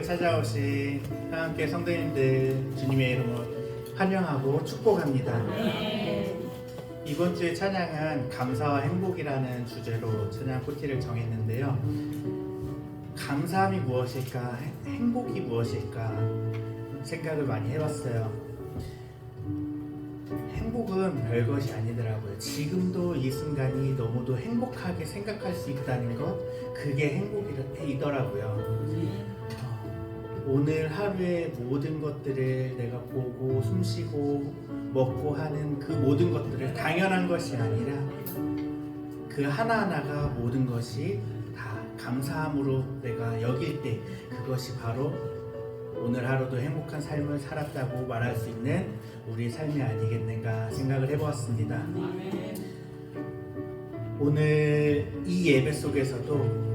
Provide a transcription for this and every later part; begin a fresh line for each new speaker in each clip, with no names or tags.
찾아오신 하나님께 성도님들 주님의 이름으로 환영하고 축복합니다. 이번 주의 찬양은 감사와 행복이라는 주제로 찬양 코티를 정했는데요. 감사함이 무엇일까? 행복이 무엇일까? 생각을 많이 해봤어요. 행복은 별것이 아니더라고요. 지금도 이 순간이 너무도 행복하게 생각할 수 있다는 것, 그게 행복이더라고요. 오늘 하루의 모든 것들을 내가 보고 숨쉬고 먹고 하는 그 모든 것들을 당연한 것이 아니라 그 하나하나가 모든 것이 다 감사함으로 내가 여길 때 그것이 바로 오늘 하루도 행복한 삶을 살았다고 말할 수 있는 우리 삶이 아니겠는가 생각을 해보았습니다. 오늘 이 예배 속에서도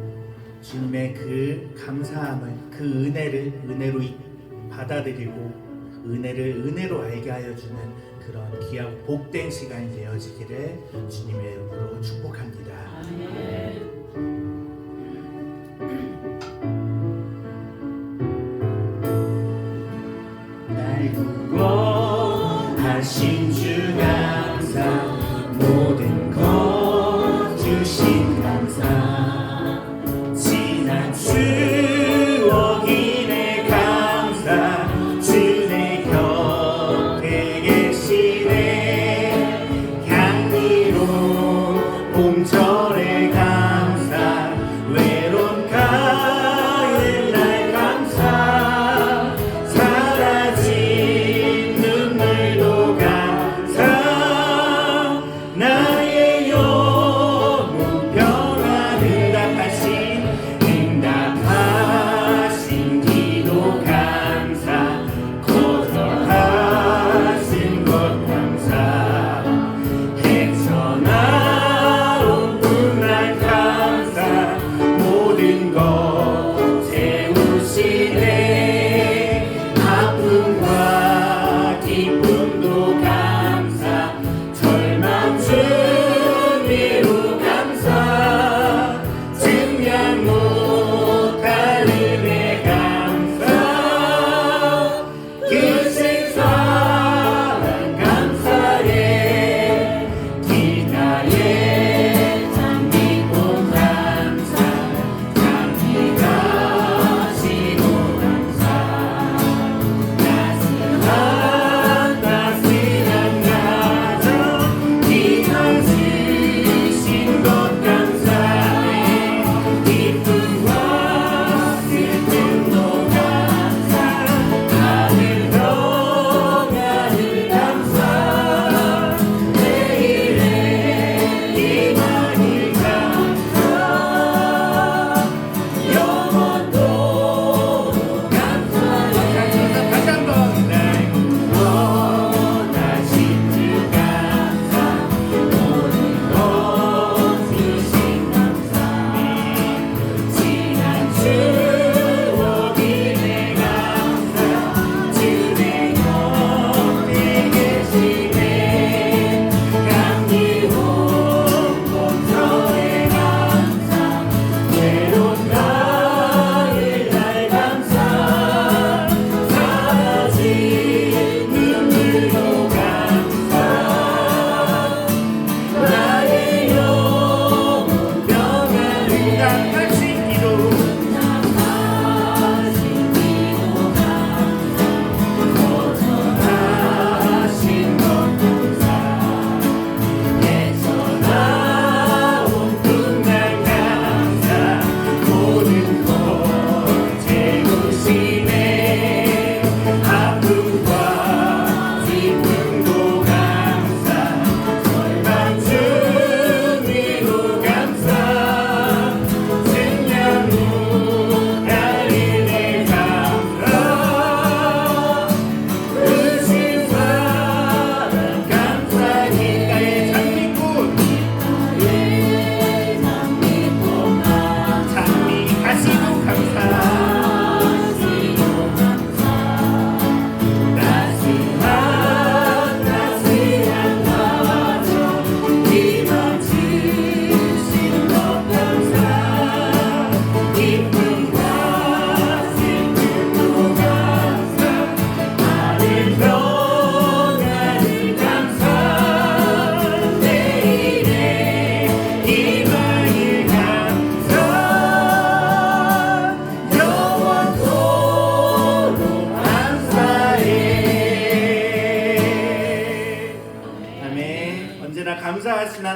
주님의 그 감사함을, 그 은혜를 은혜로 받아들이고 은혜를 은혜로 알게 하여 주는 그런 귀하고 복된 시간이 되어지기를 주님의 이름으로 축복합니다. 날 구원하신 주 감사, 모든 것 주신 감사, 지난 추억이네 감사, 주 내 곁에 계시네, 향기로운 봄철의 감사.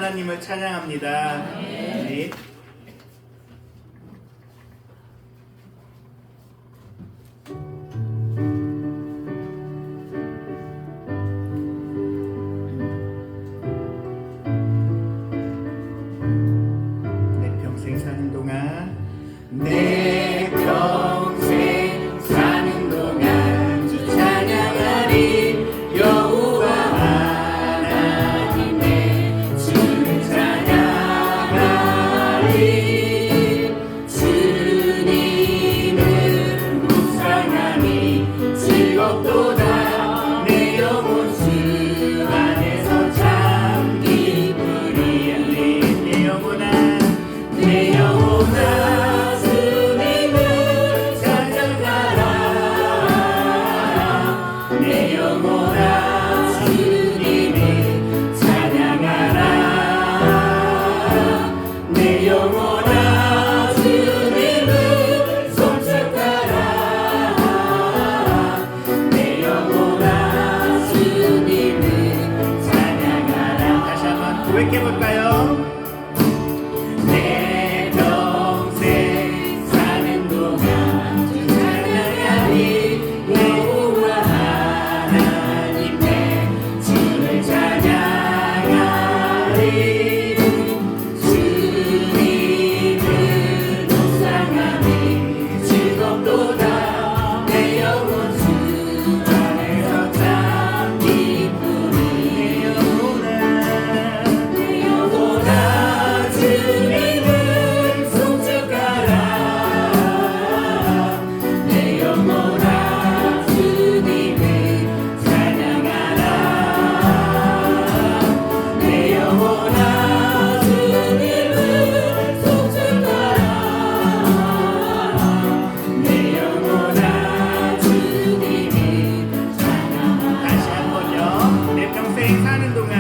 하나님을 찬양합니다. 네. 내 평생 사는 동안 내 평생 사는 동안 주 찬양하리 여호와 하나님의 주를 찬양하리 주님을 묵상하니 즐겁도다 내 영혼 주 안에서 참 기쁘리 내 영혼아 내 영혼아 주님을 찬양하라 내 영혼아 주님을 찬양하라 내 영혼아 주님을 송축하라 내 영혼아 주님을 찬양하라 다시 한번 고백해볼까요? 내 평생 사는 동안 주 찬양하리 여호와 하나님의 주를 찬양하리 주님을 묵상하니 즐겁도다 내 영혼 주 안에서 참 기쁘리 내 영혼아 주님을 송축하라 내 영혼아 주님을 찬양하라 내 영혼아 주님을 송축하라 내 영혼아 주님을 찬양하라 다시 한번요 내 평생 사는 동안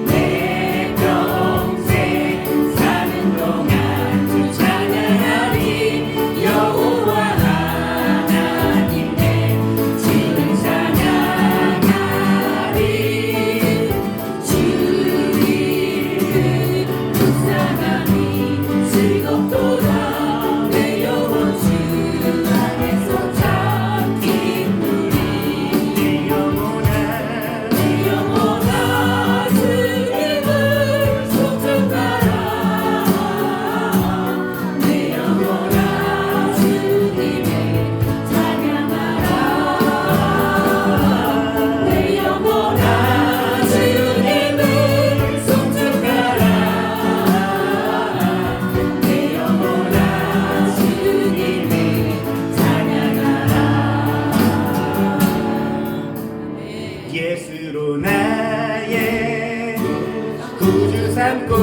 내 평생 사는 동안 주 찬양하리 여호와 하나님의 주를 찬양하리 주님을 묵상하니 즐겁도다 내 영혼 주 안에서 참 기쁘리 내 영혼아 주님을 송축하라 내 영혼아 주님을 찬양하라 내 영혼아 주님을 송축하라 내 영혼아 주님을 찬양하라 예수로 나의 구주 삼고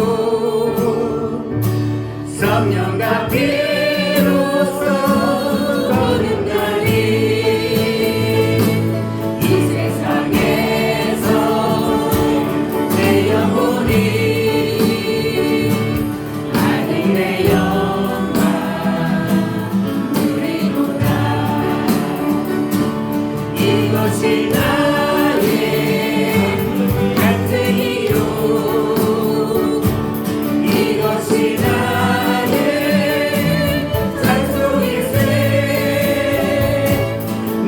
성령과 피로써 거듭나니 이 세상에서 내 영혼이 하늘의 영광 누리노라 이것이 나의 간증이요 이것이 나의 찬송일세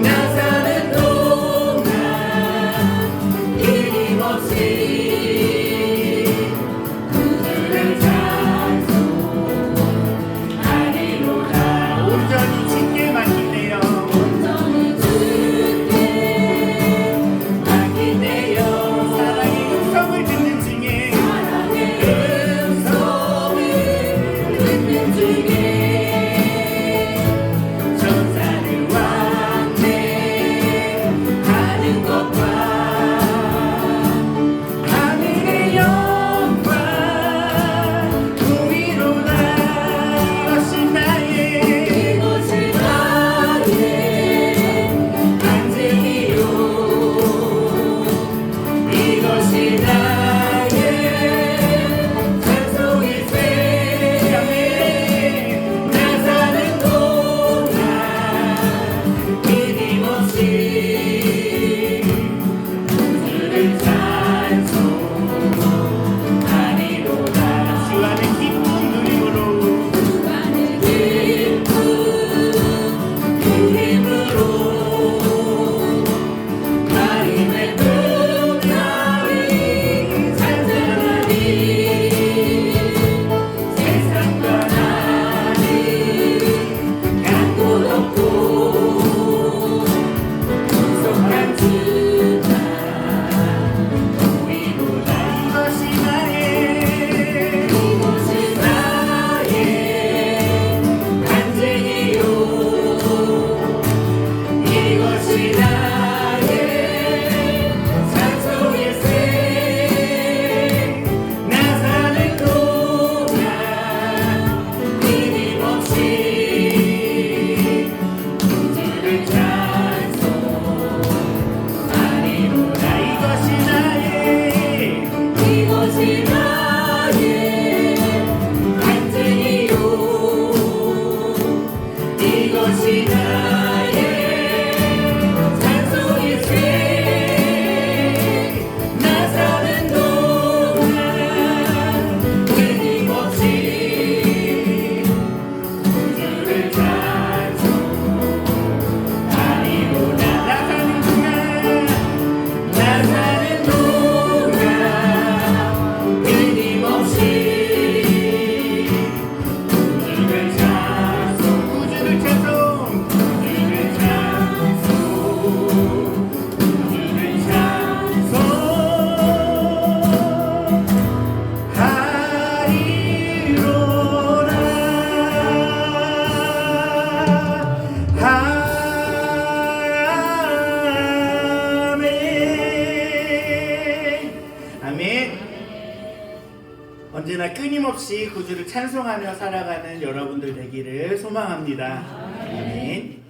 나 사는 동안 끊임없이 그들을 찬송하리로다 온전히 주께 맡기네요 온전히 주께 맡기네요 사랑의 음성을 듣는 중에 사랑의 음성을 언제나 끊임없이 구주를 찬송하며 살아가는 여러분들 되기를 소망합니다. 아멘.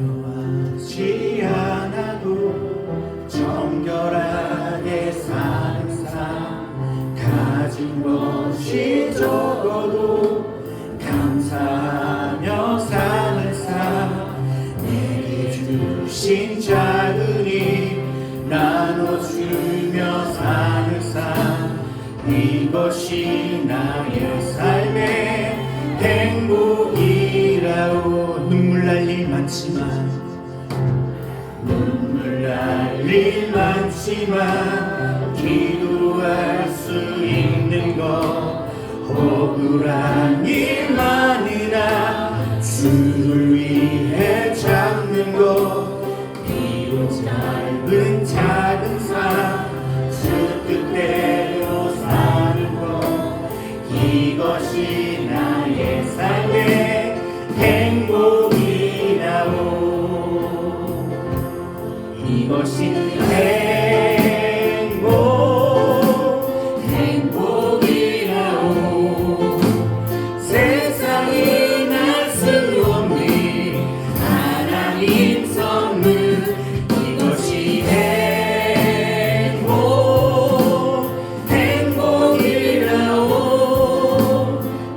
화려하지 않아도 정결하게 사는 삶, 가진 것이 적어도 감사하며 사는 삶, 내게 주신 작은 힘 나눠주며 사는 삶, 이것이 나의 삶의 행복이라오. 눈물 날 일 많지만 기도할 수 있는 것, 억울한 일 많으나 주를 위해 잡는 것, 비록 짧은 작은 삶 주 뜻대로 사는 것, 이것이 나의 삶의 행복이라오. 이것이 행복이라오. 세상이 날 수 없는 하나님 선물, 이것이 행복이라오.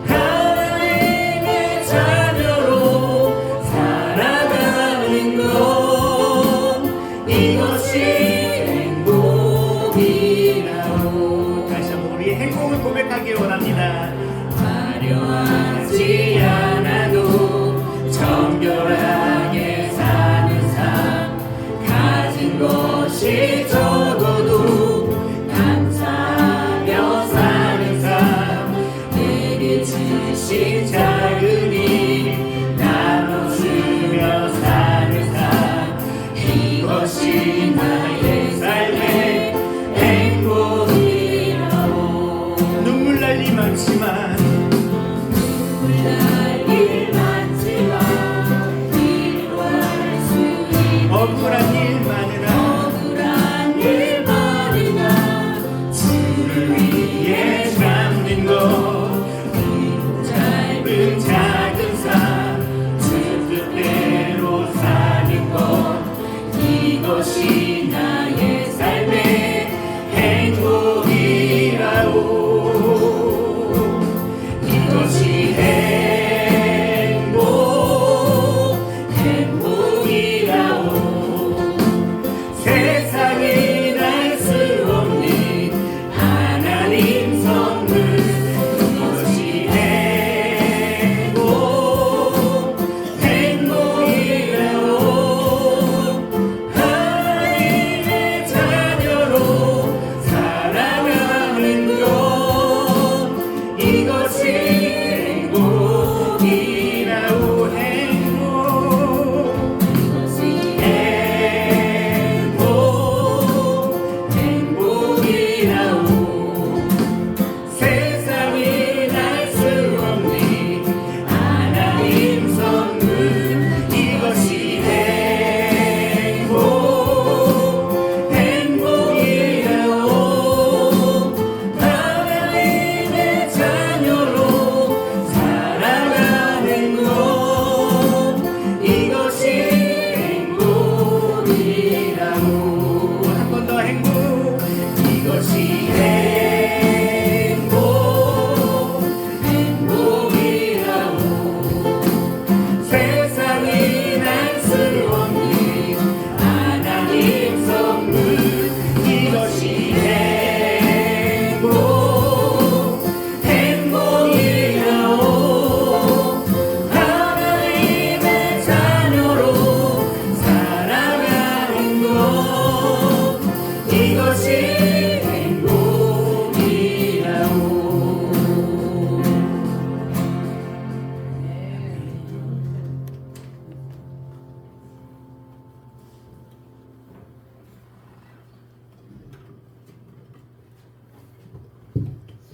하나님의 자녀로 살아가는 것, 이것이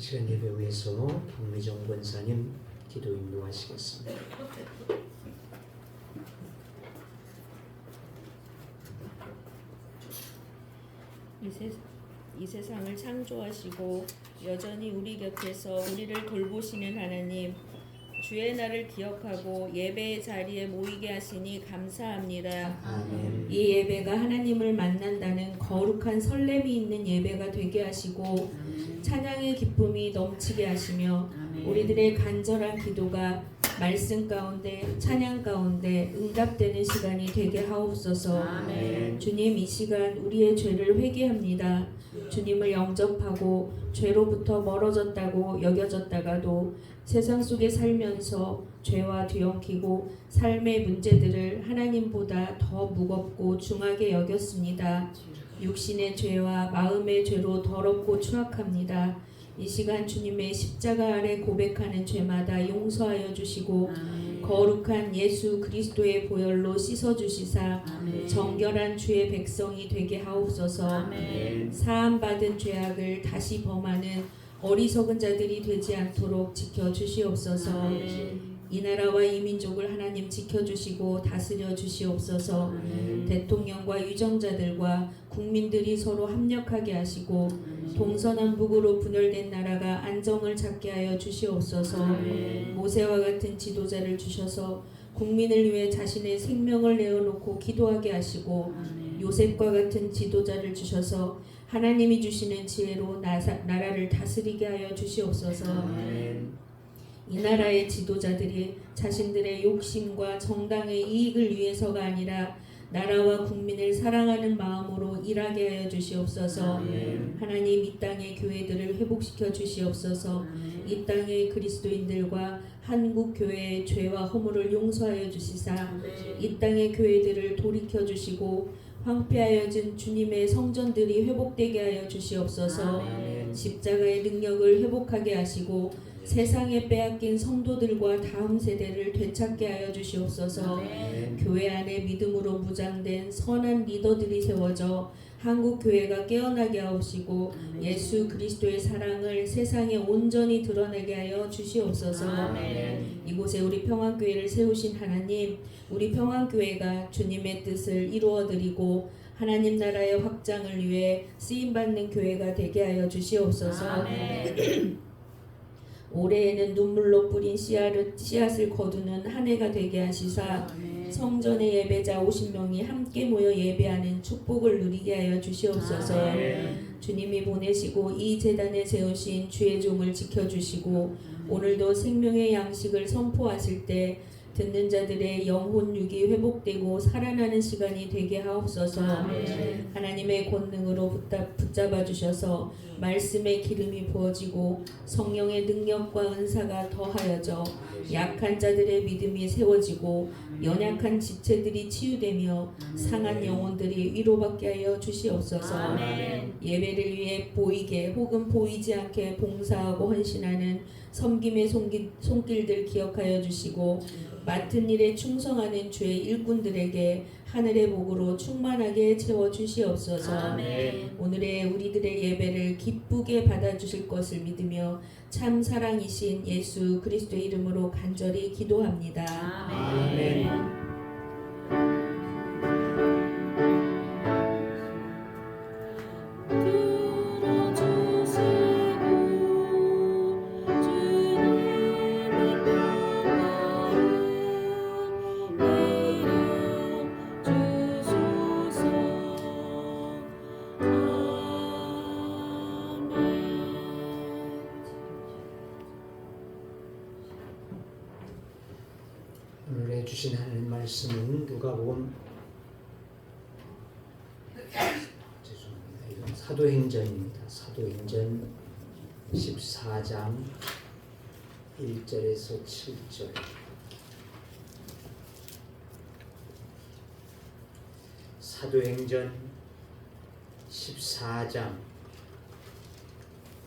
시간 예배 위해서 박미정 권사님 기도 인도하시겠습니다.
이 세상을 창조하시고 여전히 우리 곁에서 우리를 돌보시는 하나님, 주의 날을 기억하고 예배의 자리에 모이게 하시니 감사합니다.
아멘.
이 예배가 하나님을 만난다는 거룩한 설렘이 있는 예배가 되게 하시고 찬양의 기쁨이 넘치게 하시며 우리들의 간절한 기도가 말씀 가운데 찬양 가운데 응답되는 시간이 되게 하옵소서.
아멘.
주님, 이 시간 우리의 죄를 회개합니다. 주님을 영접하고 죄로부터 멀어졌다고 여겨졌다가도 세상 속에 살면서 죄와 뒤엉키고 삶의 문제들을 하나님보다 더 무겁고 중하게 여겼습니다. 육신의 죄와 마음의 죄로 더럽고 추악합니다. 이 시간 주님의 십자가 아래 고백하는 죄마다 용서하여 주시고 거룩한 예수 그리스도의 보혈로 씻어주시사 정결한 주의 백성이 되게 하옵소서. 사함받은 죄악을 다시 범하는 어리석은 자들이 되지 않도록 지켜주시옵소서. 이 나라와 이 민족을 하나님 지켜주시고 다스려 주시옵소서. 대통령과 유정자들과 국민들이 서로 합력하게 하시고 동서남북으로 분열된 나라가 안정을 찾게 하여 주시옵소서. 모세와 같은 지도자를 주셔서 국민을 위해 자신의 생명을 내어놓고 기도하게 하시고 요셉과 같은 지도자를 주셔서 하나님이 주시는 지혜로 나라를 다스리게 하여 주시옵소서. 이 나라의 지도자들이 자신들의 욕심과 정당의 이익을 위해서가 아니라 나라와 국민을 사랑하는 마음으로 일하게 하여 주시옵소서. 하나님, 이 땅의 교회들을 회복시켜 주시옵소서. 이 땅의 그리스도인들과 한국 교회의 죄와 허물을 용서하여 주시사 이 땅의 교회들을 돌이켜 주시고 황폐하여진 주님의 성전들이 회복되게 하여 주시옵소서. 십자가의 능력을 회복하게 하시고 세상에 빼앗긴 성도들과 다음 세대를 되찾게 하여 주시옵소서. 교회 안에 믿음으로 무장된 선한 리더들이 세워져 한국 교회가 깨어나게 하옵시고 예수 그리스도의 사랑을 세상에 온전히 드러내게 하여 주시옵소서. 이곳에 우리 평안교회를 세우신 하나님, 우리 평안교회가 주님의 뜻을 이루어드리고 하나님 나라의 확장을 위해 쓰임받는 교회가 되게 하여 주시옵소서. 올해에는 눈물로 뿌린 씨앗을 거두는 한 해가 되게 하시사 성전의 예배자 50명이 함께 모여 예배하는 축복을 누리게 하여 주시옵소서. 주님이 보내시고 이 제단에 세우신 주의 종을 지켜주시고 오늘도 생명의 양식을 선포하실 때 듣는 자들의 영혼육이 회복되고 살아나는 시간이 되게 하옵소서. 하나님의 권능으로 붙잡아 주셔서 말씀의 기름이 부어지고 성령의 능력과 은사가 더하여져 약한 자들의 믿음이 세워지고 연약한 지체들이 치유되며 상한 영혼들이 위로받게 하여 주시옵소서. 예배를 위해 보이게 혹은 보이지 않게 봉사하고 헌신하는 섬김의 손길들 기억하여 주시고 맡은 일에 충성하는 주의 일꾼들에게 하늘의 복으로 충만하게 채워 주시옵소서. 오늘의 우리들의 예배를 기쁘게 받아주실 것을 믿으며 참 사랑이신 예수 그리스도의 이름으로 간절히 기도합니다. 아멘.
오늘 주신 하나님 말씀은 누가복음 이건 사도행전입니다. 사도행전 14장 1절에서 7절. 사도행전 14장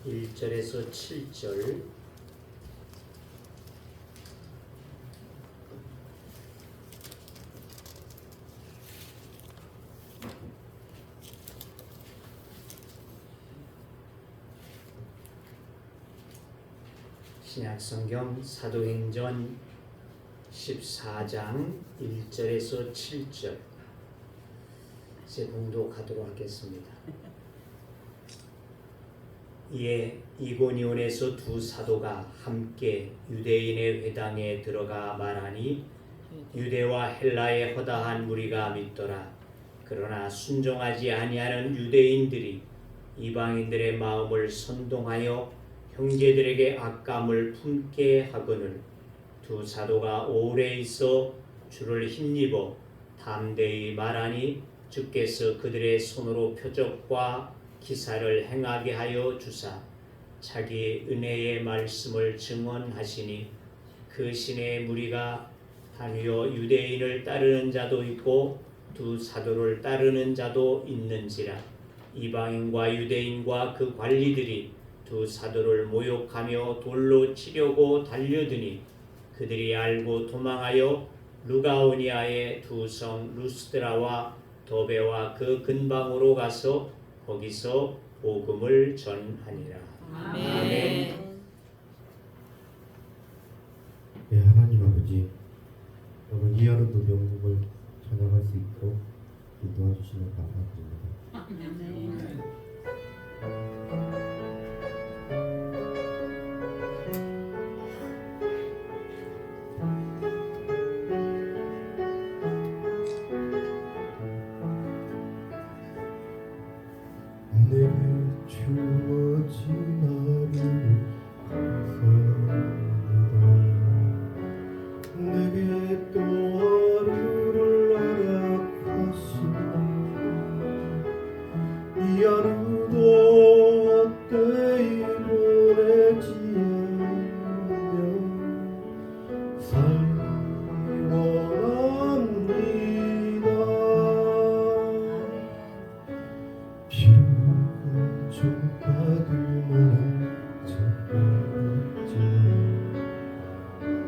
1절에서 7절. 신약성경 사도행전 14장 1절에서 7절 이제 봉독하도록 하겠습니다. 이에 이고니온에서 두 사도가 함께 유대인의 회당에 들어가 말하니 유대와 헬라의 허다한 무리가 믿더라. 그러나 순종하지 아니하는 유대인들이 이방인들의 마음을 선동하여 형제들에게 악감을 품게 하거늘 두 사도가 오래 있어 주를 힘입어 담대히 말하니 주께서 그들의 손으로 표적과 기사를 행하게 하여 주사 자기 은혜의 말씀을 증언하시니 그 신의 무리가 다니어 유대인을 따르는 자도 있고 두 사도를 따르는 자도 있는지라. 이방인과 유대인과 그 관리들이 두 사도를 모욕하며 돌로 치려고 달려드니 그들이 알고 도망하여 루가오니아의 두 성 루스드라와 더베와 그 근방으로 가서 거기서 복음을 전하니라.
아멘.
네, 하나님 아버지, 오늘 이 하루도 명복을 찬양할 수 있도록 인도해주시면 감사드립니다. 내게 주어진 하루를 감사합니다. 내게 또 하루를 허락하시고 이 하루도 헛되이 보내지 않으며 살기 원합니다. 비록 좀 받을 만한 작별이지만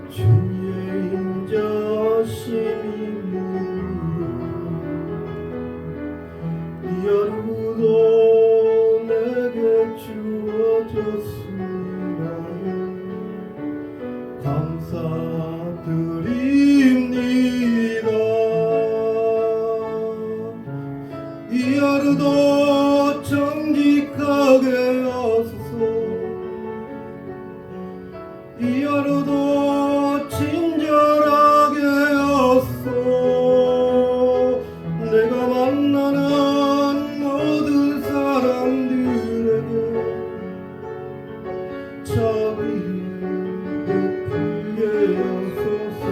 주의 인자하심이 이 하루도 내게 주어졌으나요 감사드립니다. 이 하루도 정직하게 하소서. 이 하루도 친절하게 하소서. 내가 만나는 모든 사람들에게 자비를 베풀게 하소서.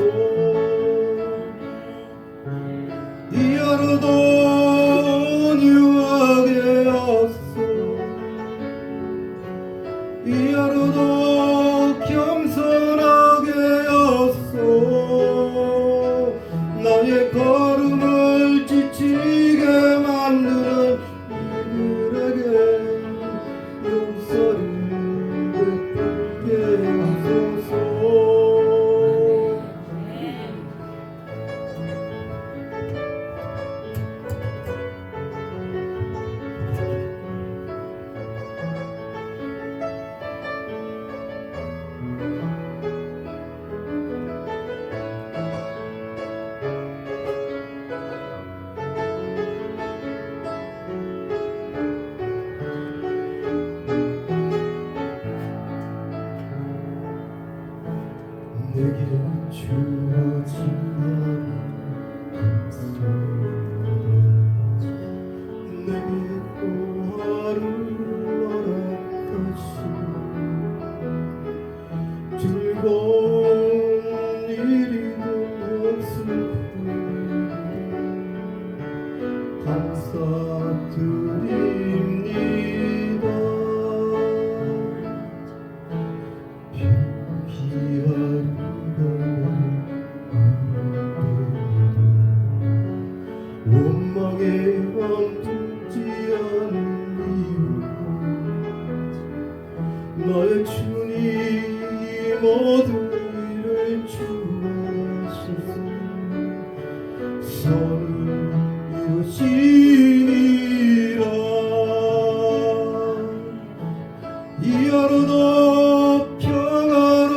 이 하루도 온유하게 하소서. 이 하루도 겸손하게 하소서. 나의 걸음을 지치게 만드는 이들에게 용서를 베풀게 하소서. 내게 주어진 하루 감사합니다. 내게 또 하루를 허락하시고 즐거운 일이든 슬픔이든 감사드립니다. 원망에 멈추지 않는 이유 나의 주님 모든 일을 주하소서. 선을 이루시니라. 이 하루도 평안을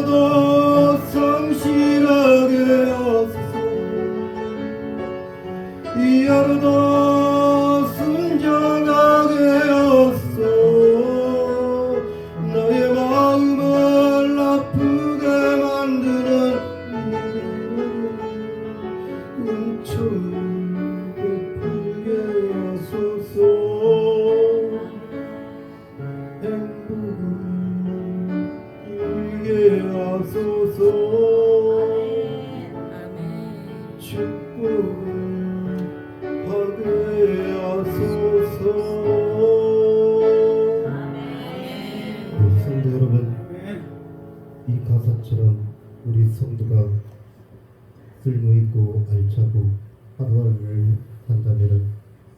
하루도 성실하게 하소서. 이 하루도 순종하게 하소서. 나의 마음을 아프게 만드는 은총을 베풀게 하소서. 행복을 이루게 하소서. 축복을 하게 하소서. 성도 여러분, 이 가사처럼 우리 성도가 쓸모있고 알차고 하루하루를 산다면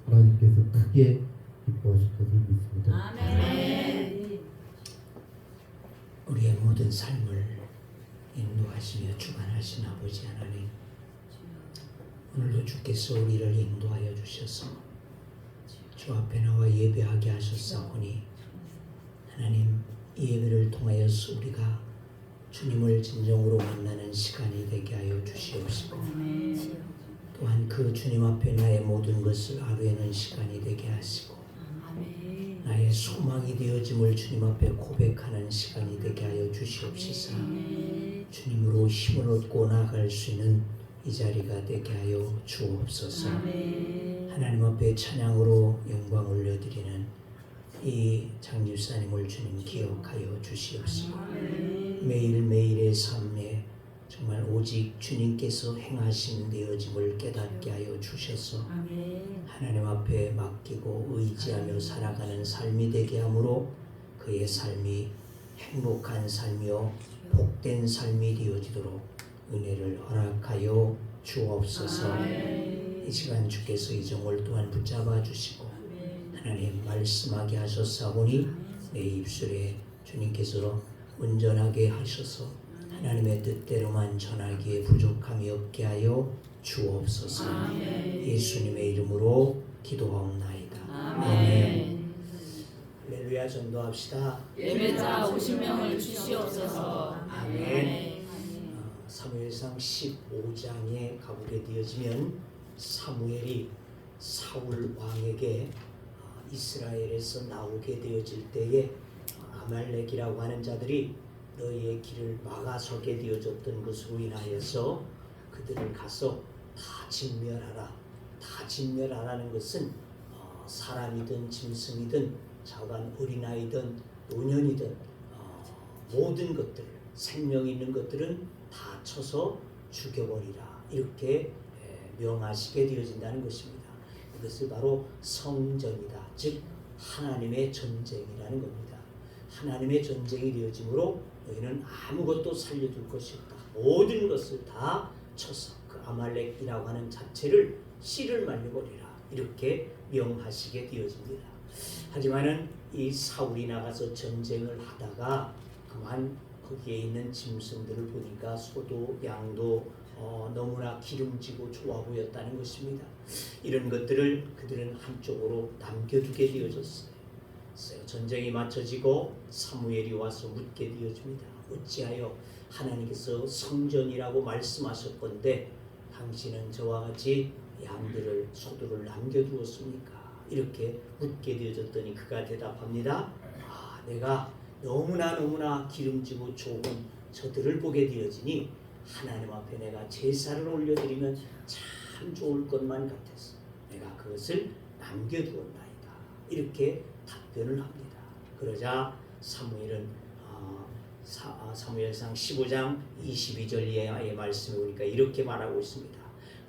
하나님께서 크게 기뻐하실 것을 믿습니다.
우리의 모든 삶을 인도하시며 주관하신 아버지 하나님, 오늘도 주께서 우리를 인도하여 주셔서 주 앞에 나와 예배하게 하셨사오니 하나님, 이 예배를 통하여서 우리가 주님을 진정으로 만나는 시간이 되게 하여 주시옵시고 또한 그 주님 앞에 나의 모든 것을 아뢰는 시간이 되게 하시고 나의 소망이 되어짐을 주님 앞에 고백하는 시간이 되게 하여 주시옵시사. 주님으로 힘을 얻고 나아갈 수 있는 이 자리가 되게 하여 주옵소서. 하나님 앞에 찬양으로 영광 올려드리는 이 장집사님을 주님 기억하여 주시옵시고 매일매일의 삶에 정말 오직 주님께서 행하신 되어짐을 깨닫게 하여 주셔서 하나님 앞에 맡기고 의지하며 살아가는 삶이 되게 하므로 그의 삶이 행복한 삶이요 복된 삶이 되어지도록 은혜를 허락하여 주옵소서. 이 시간 주께서 이 종을 또한 붙잡아 주시고 하나님 말씀하게 하셨사오니 내 입술에 주님께서 온전하게 하셔서 하나님의 뜻대로만 전하기에 부족함이 없게 하여 주옵소서. 예수님의 이름으로 기도하옵나이다. 아멘. 할렐루야. 전도합시다.
예배자 50명을 주시옵소서.
아멘. 사무엘상 15장에 가보게 되어지면 사무엘이 사울 왕에게 이스라엘에서 나오게 되어질 때에 아말렉이라고 하는 자들이 너희의 길을 막아서게 되어졌던 것으로 인하여서 그들을 가서 다 진멸하라. 다 진멸하라는 것은 사람이든 짐승이든 자간 어린아이든 노년이든 모든 것들 생명 있는 것들은 다 쳐서 죽여버리라. 이렇게 명하시게 되어진다는 것입니다. 이것을 바로 성전이다. 즉 하나님의 전쟁이라는 겁니다. 하나님의 전쟁이 되어지므로 너희는 아무것도 살려둘 것이 없다. 모든 것을 다 쳐서 그 아말렉이라고 하는 자체를 씨를 말려버리라. 이렇게 명하시게 되어집니다. 하지만은 이 사울이 나가서 전쟁을 하다가 그만 거기에 있는 짐승들을 보니까 소도 양도 너무나 기름지고 좋아 보였다는 것입니다. 이런 것들을 그들은 한쪽으로 남겨두게 되어졌어요. 전쟁이 마쳐지고 사무엘이 와서 묻게 되어집니다. 어찌하여 하나님께서 성전이라고 말씀하셨건데 당신은 저와 같이 양들을 소들을 남겨두었습니까? 이렇게 묻게 되어졌더니 그가 대답합니다. 내가 너무나 기름지고 좋은 저들을 보게 되어지니 하나님 앞에 내가 제사를 올려드리면 참 좋을 것만 같아서 내가 그것을 남겨두었나이다. 이렇게 답변을 합니다. 그러자 사무엘은 사무엘상 15장 22절의 말씀에 보니까 이렇게 말하고 있습니다.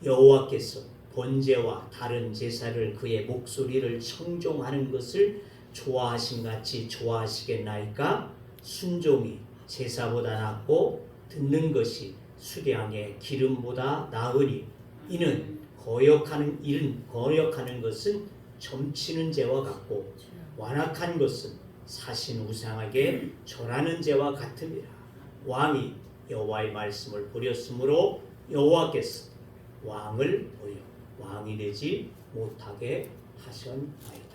여호와께서 번제와 다른 제사를 그의 목소리를 청종하는 것을 좋아하신 같이 좋아하시겠나이까? 순종이 제사보다 낫고 듣는 것이 수량의 기름보다 나으니 이는 거역하는 것은 점치는 죄와 같고 완악한 것은 사신 우상에게 절하는 죄와 같음이라. 왕이 여호와의 말씀을 버렸으므로 여호와께서 왕을 버려 왕이 되지 못하게 하셨나이다.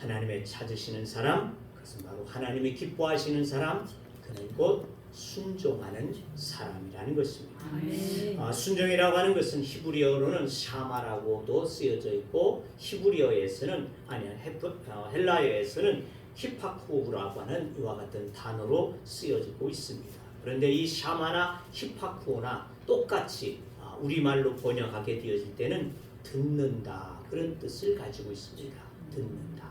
하나님의 찾으시는 사람, 그것은 바로 하나님이 기뻐하시는 사람, 그는 곧 순종하는 사람이라는 것입니다.
아멘.
순종이라고 하는 것은 히브리어로는 샤마라고도 쓰여져 있고 히브리어에서는 헬라어에서는 히파쿠라고 하는 이와 같은 단어로 쓰여지고 있습니다. 그런데 이 샤마나 히파쿠나 똑같이 우리말로 번역하게 되어질 때는 듣는다 그런 뜻을 가지고 있습니다. 듣는다.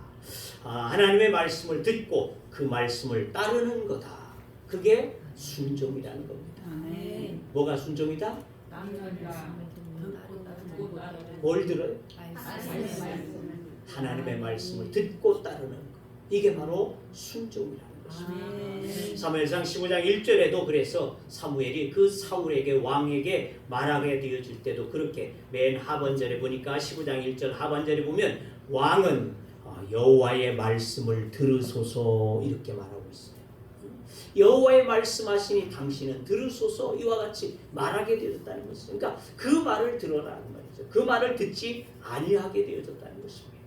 하나님의 말씀을 듣고 그 말씀을 따르는 거다. 그게 순종이라는 겁니다.
아멘.
뭐가 순종이다? 뭘 들어요? 하나님의 말씀을 듣고 따르는 것. 이게 바로 순종이라는 것입니다.
아멘.
사무엘상 15장 1절에도 그래서 사무엘이 그 사울에게 왕에게 말하게 되어질 때도 그렇게 맨 하반절에 보니까 15장 1절 하반절에 보면 왕은 여호와의 말씀을 들으소서 이렇게 말하고 있어요. 여호와의 말씀하시니 당신은 들으소서 이와 같이 말하게 되어졌다는 것이죠. 그러니까 그 말을 들어라는 말이죠. 그 말을 듣지 아니하게 되어졌다는 것입니다.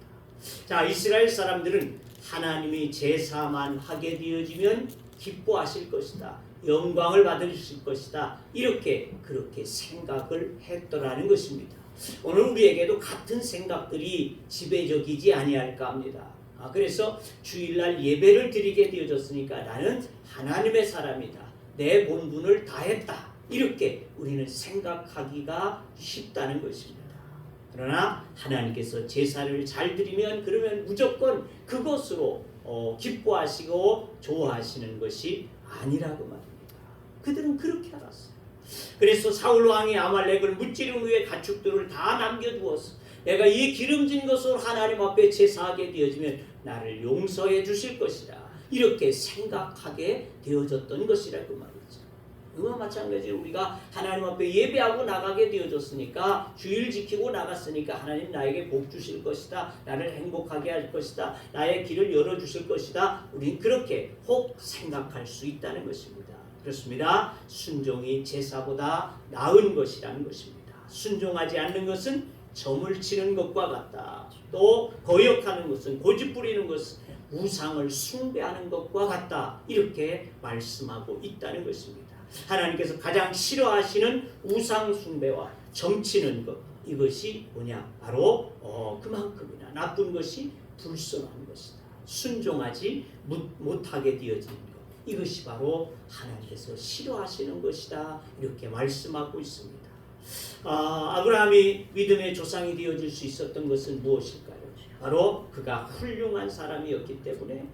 자, 이스라엘 사람들은 하나님이 제사만 하게 되어지면 기뻐하실 것이다. 영광을 받으실 것이다. 그렇게 생각을 했더라는 것입니다. 오늘 우리에게도 같은 생각들이 지배적이지 아니할까 합니다. 그래서 주일날 예배를 드리게 되어졌으니까 나는 하나님의 사람이다. 내 본분을 다했다. 이렇게 우리는 생각하기가 쉽다는 것입니다. 그러나 하나님께서 제사를 잘 드리면 그러면 무조건 그것으로 기뻐하시고 좋아하시는 것이 아니라고 말입니다. 그들은 그렇게 알았어요. 그래서 사울 왕이 아말렉을 무찌른 후에 가축들을 다 남겨두었어. 내가 이 기름진 것으로 하나님 앞에 제사하게 되어지면 나를 용서해 주실 것이다. 이렇게 생각하게 되어졌던 것이라고 말이죠. 그와 마찬가지로 우리가 하나님 앞에 예배하고 나가게 되어졌으니까 주일 지키고 나갔으니까 하나님 나에게 복 주실 것이다. 나를 행복하게 할 것이다. 나의 길을 열어주실 것이다. 우린 그렇게 혹 생각할 수 있다는 것입니다. 그렇습니다. 순종이 제사보다 나은 것이라는 것입니다. 순종하지 않는 것은 점을 치는 것과 같다. 또 거역하는 것은 고집 부리는 것은 우상을 숭배하는 것과 같다. 이렇게 말씀하고 있다는 것입니다. 하나님께서 가장 싫어하시는 우상 숭배와 점치는 것, 이것이 뭐냐? 바로 그만큼이나 나쁜 것이 불순한 것이다. 순종하지 못하게 되어지는 것, 이것이 바로 하나님께서 싫어하시는 것이다. 이렇게 말씀하고 있습니다. 아브라함이 믿음의 조상이 되어질 수 있었던 것은 무엇일까요? 바로 그가 훌륭한 사람이었기 때문에,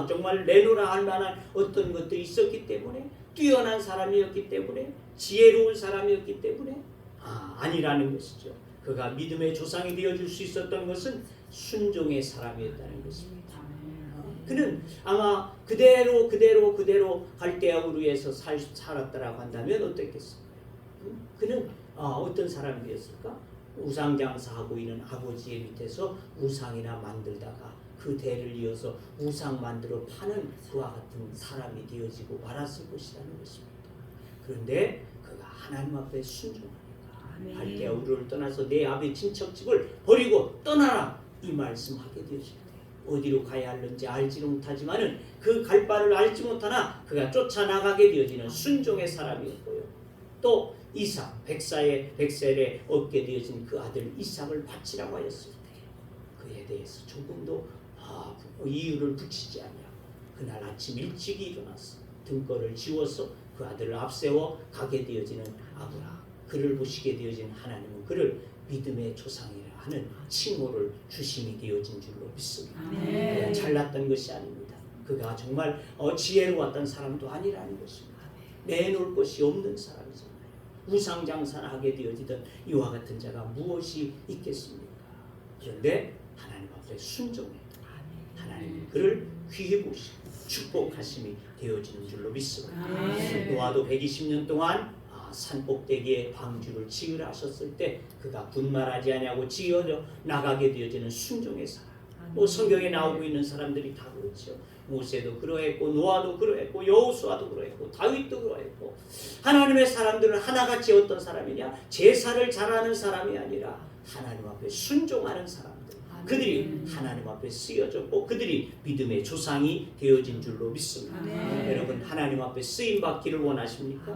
정말 내놓으라 할 만한 어떤 것들이 있었기 때문에, 뛰어난 사람이었기 때문에, 지혜로운 사람이었기 때문에 아니라는 것이죠. 그가 믿음의 조상이 되어줄 수 있었던 것은 순종의 사람이었다는 것입니다. 그는 아마 그대로 갈대아우르에서 살았다라고 한다면 어떻겠습니까? 그는 어떤 사람이 되었을까? 우상 장사하고 있는 아버지의 밑에서 우상이나 만들다가 그 대를 이어서 우상 만들어 파는 그와 같은 사람이 되어지고 말았을 것이라는 것입니다. 그런데 그가 하나님 앞에 순종하니까 갈대아우르를 떠나서 내 아버지 친척집을 버리고 떠나라 이 말씀하게 되어질 때 어디로 가야 할는지 알지 못하지만은 그 갈 바를 알지 못하나 그가 쫓아나가게 되어지는 순종의 사람이었고요. 또 이삭 백셀에 얻게 되어진 그 아들 이삭을 바치라고 하였을 때 그에 대해서 조금도 이유를 붙이지 아니하고 그날 아침 일찍이 일어나서 등골을 지워서 그 아들을 앞세워 가게 되어지는 아브라함, 그를 보시게 되어진 하나님은 그를 믿음의 조상이라 하는 칭호를 주심이 되어진 줄로 믿습니다. 그가 잘났던 것이 아닙니다. 그가 정말 지혜로웠던 사람도 아니라는 것입니다. 내놓을 것이 없는 사람이잖아요. 우상장사를 하게 되어지던 이와 같은 자가 무엇이 있겠습니까? 그런데 하나님 앞에 순종했다. 하나님이 그를 귀히 보시고 축복하심이 되어지는 줄로 믿습니다. 노아도 120년 동안 산꼭대기에 방주를 지으라 하셨을 때 그가 분말하지 아니하고 지어져 나가게 되어지는 순종의 사람. 성경에 나오고 있는 사람들이 다 그렇죠. 모세도 그러했고 노아도 그러했고 여호수아도 그러했고 다윗도 그러했고 하나님의 사람들은 하나같이 어떤 사람이냐? 제사를 잘하는 사람이 아니라 하나님 앞에 순종하는 사람들. 그들이 하나님 앞에 쓰여졌고 그들이 믿음의 조상이 되어진 줄로 믿습니다. 여러분 하나님 앞에 쓰임 받기를 원하십니까?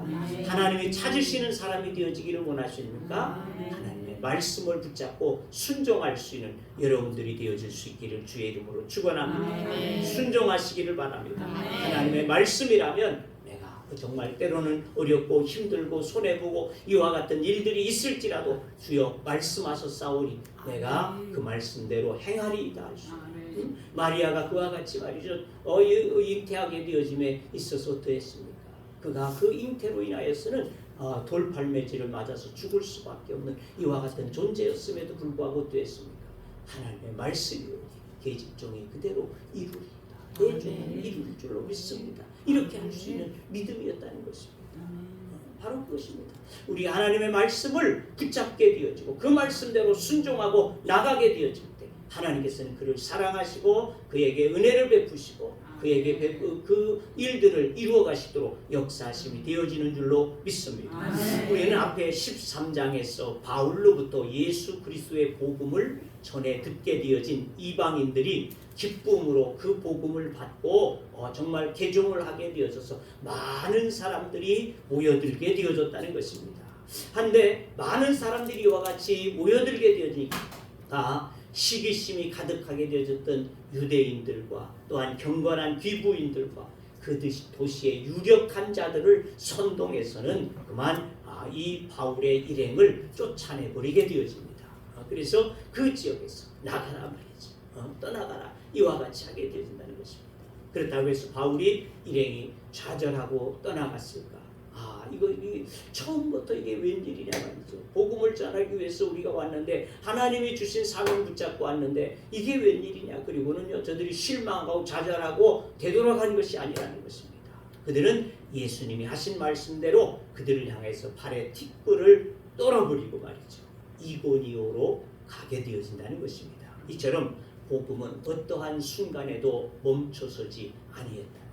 하나님이 찾으시는 사람이 되어지기를 원하십니까? 하나님의 말씀을 붙잡고 순종할 수 있는 여러분들이 되어질 수 있기를 주의 이름으로 축원합니다. 순종하시기를 바랍니다. 하나님의 말씀이라면 내가 정말 때로는 어렵고 힘들고 손해보고 이와 같은 일들이 있을지라도 주여 말씀하셨사오니 내가 그 말씀대로 행하리이다 할 수 있습니다. 마리아가 그와 같이 말이죠. 잉태하게 되어짐에 있어서 어떠했습니까? 그가 그 잉태로 인하여서는 돌팔매질을 맞아서 죽을 수밖에 없는 이와 같은 존재였음에도 불구하고 어떠했습니까? 하나님의 말씀이 계집종이 그대로 이루리이다. 내 종은 이룰 줄로 믿습니다. 이렇게 할 수 있는 믿음이었다는 것입니다. 바로 그것입니다. 우리 하나님의 말씀을 붙잡게 되어지고 그 말씀대로 순종하고 나가게 되어질 때 하나님께서는 그를 사랑하시고 그에게 은혜를 베푸시고 그에게 그 일들을 이루어 가시도록 역사하심이 되어지는 줄로 믿습니다. 우리는 앞에 13장에서 바울로부터 예수 그리스도의 복음을 전해 듣게 되어진 이방인들이 기쁨으로 그 복음을 받고 정말 개종을 하게 되어져서 많은 사람들이 모여들게 되어졌다는 것입니다. 한데 많은 사람들이 이와 같이 모여들게 되어지니까 시기심이 가득하게 되어졌던 유대인들과 또한 경건한 귀부인들과 그 도시의 유력한 자들을 선동해서는 그만 이 바울의 일행을 쫓아내버리게 되어집니다. 그래서 그 지역에서 나가라 말이지. 떠나가라 이와 같이 하게 되어진다는 것입니다. 그렇다고 해서 바울이 일행이 좌절하고 떠나갔을까? 이게 처음부터 이게 웬일이냐 말이죠. 복음을 전하기 위해서 우리가 왔는데 하나님이 주신 사명 붙잡고 왔는데 이게 웬일이냐. 그리고는요 저들이 실망하고 좌절하고 되돌아간 것이 아니라는 것입니다. 그들은 예수님이 하신 말씀대로 그들을 향해서 발에 틱불을 떨어버리고 말이죠. 이고니오로 가게 되어진다는 것입니다. 이처럼 복음은 어떠한 순간에도 멈춰서지 아니했다.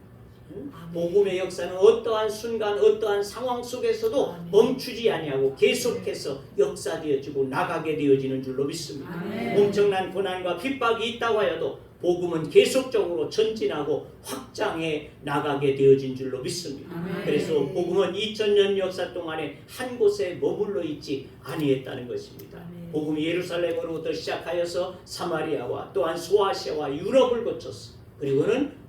복음의 역사는 어떠한 순간 어떠한 상황 속에서도 멈추지 아니하고 계속해서 역사되어지고 나가게 되어지는 줄로 믿습니다. 엄청난 고난과 핍박이 있다고 하여도 복음은 계속적으로 전진하고 확장해 나가게 되어진 줄로 믿습니다. 그래서 복음은 2000년 역사 동안에 한 곳에 머물러 있지 아니했다는 것입니다. 복음이 예루살렘으로부터 시작하여서 사마리아와 또한 소아시아와 유럽을 거쳤어. 그리고는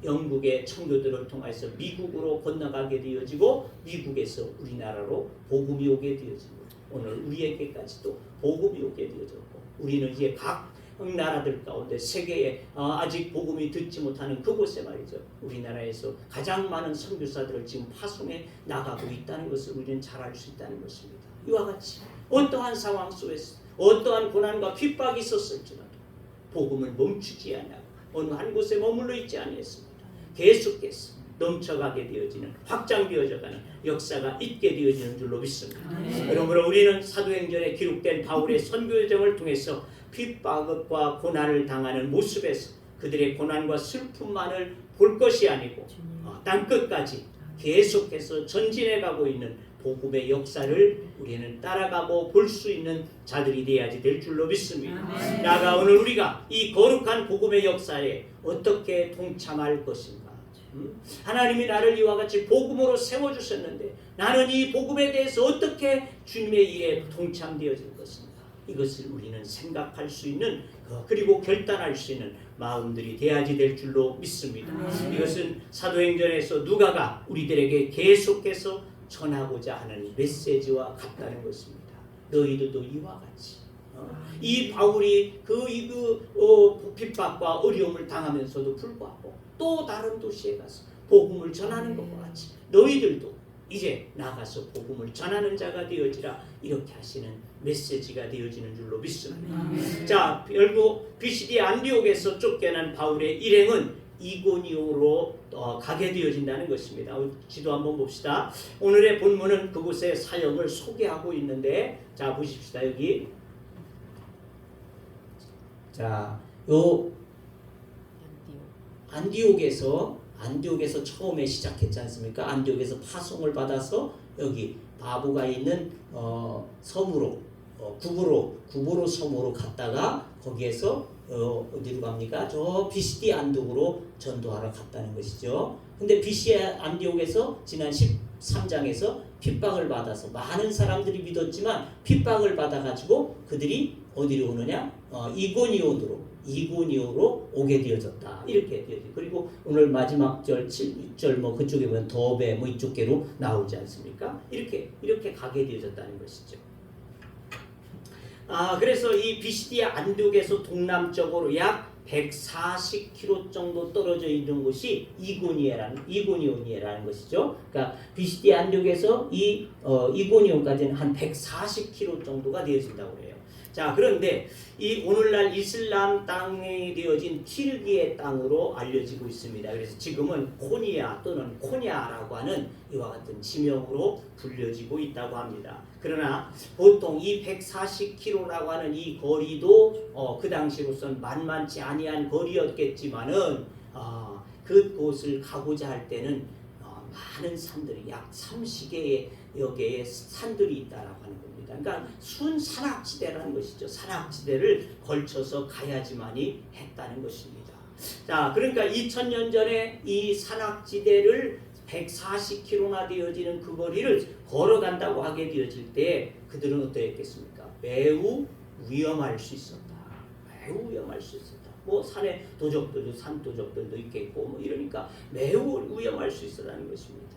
영국의 청교도를 통해서 미국으로 건너가게 되어지고 미국에서 우리나라로 복음이 오게 되어지고 오늘 우리에게까지도 복음이 오게 되어졌고 우리는 이제 각 나라들 가운데 세계에 아직 복음이 듣지 못하는 그곳에 말이죠. 우리나라에서 가장 많은 선교사들을 지금 파송해 나가고 있다는 것을 우리는 잘 알 수 있다는 것입니다. 이와 같이 어떠한 상황 속에서 어떠한 고난과 핍박이 있었을지라도 복음을 멈추지 않고 어느 한 곳에 머물러 있지 아니했습니다. 계속해서 넘쳐가게 되어지는 확장되어져가는 역사가 있게 되어지는 줄로 믿습니다. 그러므로 우리는 사도행전에 기록된 바울의 선교 여정을 통해서 핍박과 고난을 당하는 모습에서 그들의 고난과 슬픔만을 볼 것이 아니고 땅끝까지 계속해서 전진해가고 있는 복음의 역사를 우리는 따라가고 볼 수 있는 자들이 되어야지 될 줄로 믿습니다. 나아가 오늘 우리가 이 거룩한 복음의 역사에 어떻게 동참할 것인가? 하나님이 나를 이와 같이 복음으로 세워주셨는데 나는 이 복음에 대해서 어떻게 주님의 일에 동참되어질 것인가? 이것을 우리는 생각할 수 있는 그리고 결단할 수 있는 마음들이 돼야지 될 줄로 믿습니다. 이것은 사도행전에서 누가가 우리들에게 계속해서 전하고자 하는 메시지와 같다는 것입니다. 너희들도 이와 같이 이 바울이 그 핍박과 어려움을 당하면서도 불구하고 또 다른 도시에 가서 복음을 전하는 것과 같이 너희들도 이제 나가서 복음을 전하는 자가 되어지라 이렇게 하시는 메시지가 되어지는 줄로 믿습니다. 자, 결국 비시디 안디옥에서 쫓겨난 바울의 일행은 이고니오로 가게 되어진다는 것입니다. 지도 한번 봅시다. 오늘의 본문은 그곳의 사역을 소개하고 있는데 자 보십시다. 여기 자, 요 안디옥에서 처음에 시작했지 않습니까? 안디옥에서 파송을 받아서 여기 바보가 있는 섬으로 구보로 섬으로 갔다가 거기에서 어디로 갑니까? 저 비시디 안독으로 전도하러 갔다는 것이죠. 근데 비시디 안디옥에서 지난 13장에서 핍박을 받아서 많은 사람들이 믿었지만 핍박을 받아가지고 그들이 어디로 오느냐? 이고니온으로 오게 되어졌다. 이렇게 되어져. 그리고 오늘 마지막 절 6절 뭐 그쪽에 보면 더베 뭐 이쪽 계로 나오지 않습니까? 이렇게 가게 되어졌다는 것이죠. 그래서 이 비시디 안디옥에서 동남쪽으로 약 140km 정도 떨어져 있는 곳이 이고니온이라는 것이죠. 그러니까 비시디 안디옥에서 이고니온까지는 한 140km 정도가 되어진다고 그래요. 자, 그런데 이 오늘날 이슬람 땅에 되어진 튀르기의 땅으로 알려지고 있습니다. 그래서 지금은 코니아 또는 코냐라고 하는 이와 같은 지명으로 불려지고 있다고 합니다. 그러나 보통 이 140km라고 하는 이 거리도 그 당시로선 만만치 아니한 거리였겠지만은 그곳을 가고자 할 때는 많은 산들이 약 30개의 여기에 산들이 있다라고 하는 겁니다. 그러니까 순산악지대라는 것이죠. 산악지대를 걸쳐서 가야지만이 했다는 것입니다. 자, 그러니까 2000년 전에 이 산악지대를 140km나 되어지는 그 거리를 걸어간다고 하게 되어질 때 그들은 어떠했겠습니까? 매우 위험할 수 있었다. 매우 위험할 수 있었다. 뭐 산에 도적들도 산도적들도 있겠고 뭐 이러니까 매우 위험할 수 있었다는 것입니다.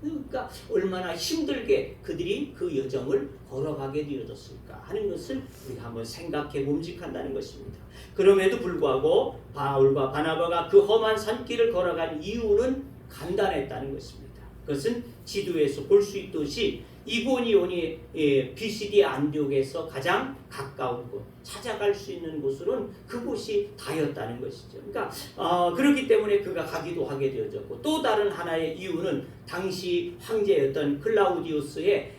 그러니까 얼마나 힘들게 그들이 그 여정을 걸어가게 되어졌을까 하는 것을 우리가 한번 생각해 봄직한다는 것입니다. 그럼에도 불구하고 바울과 바나바가 그 험한 산길을 걸어간 이유는 간단했다는 것입니다. 그것은 지도에서 볼 수 있듯이 이고니온이 비시디 안디옥에서 가장 가까운 곳, 찾아갈 수 있는 곳으로는 그곳이 다였다는 것이죠. 그러니까 그렇기 때문에 그가 가기도 하게 되어졌고, 또 다른 하나의 이유는 당시 황제였던 클라우디우스의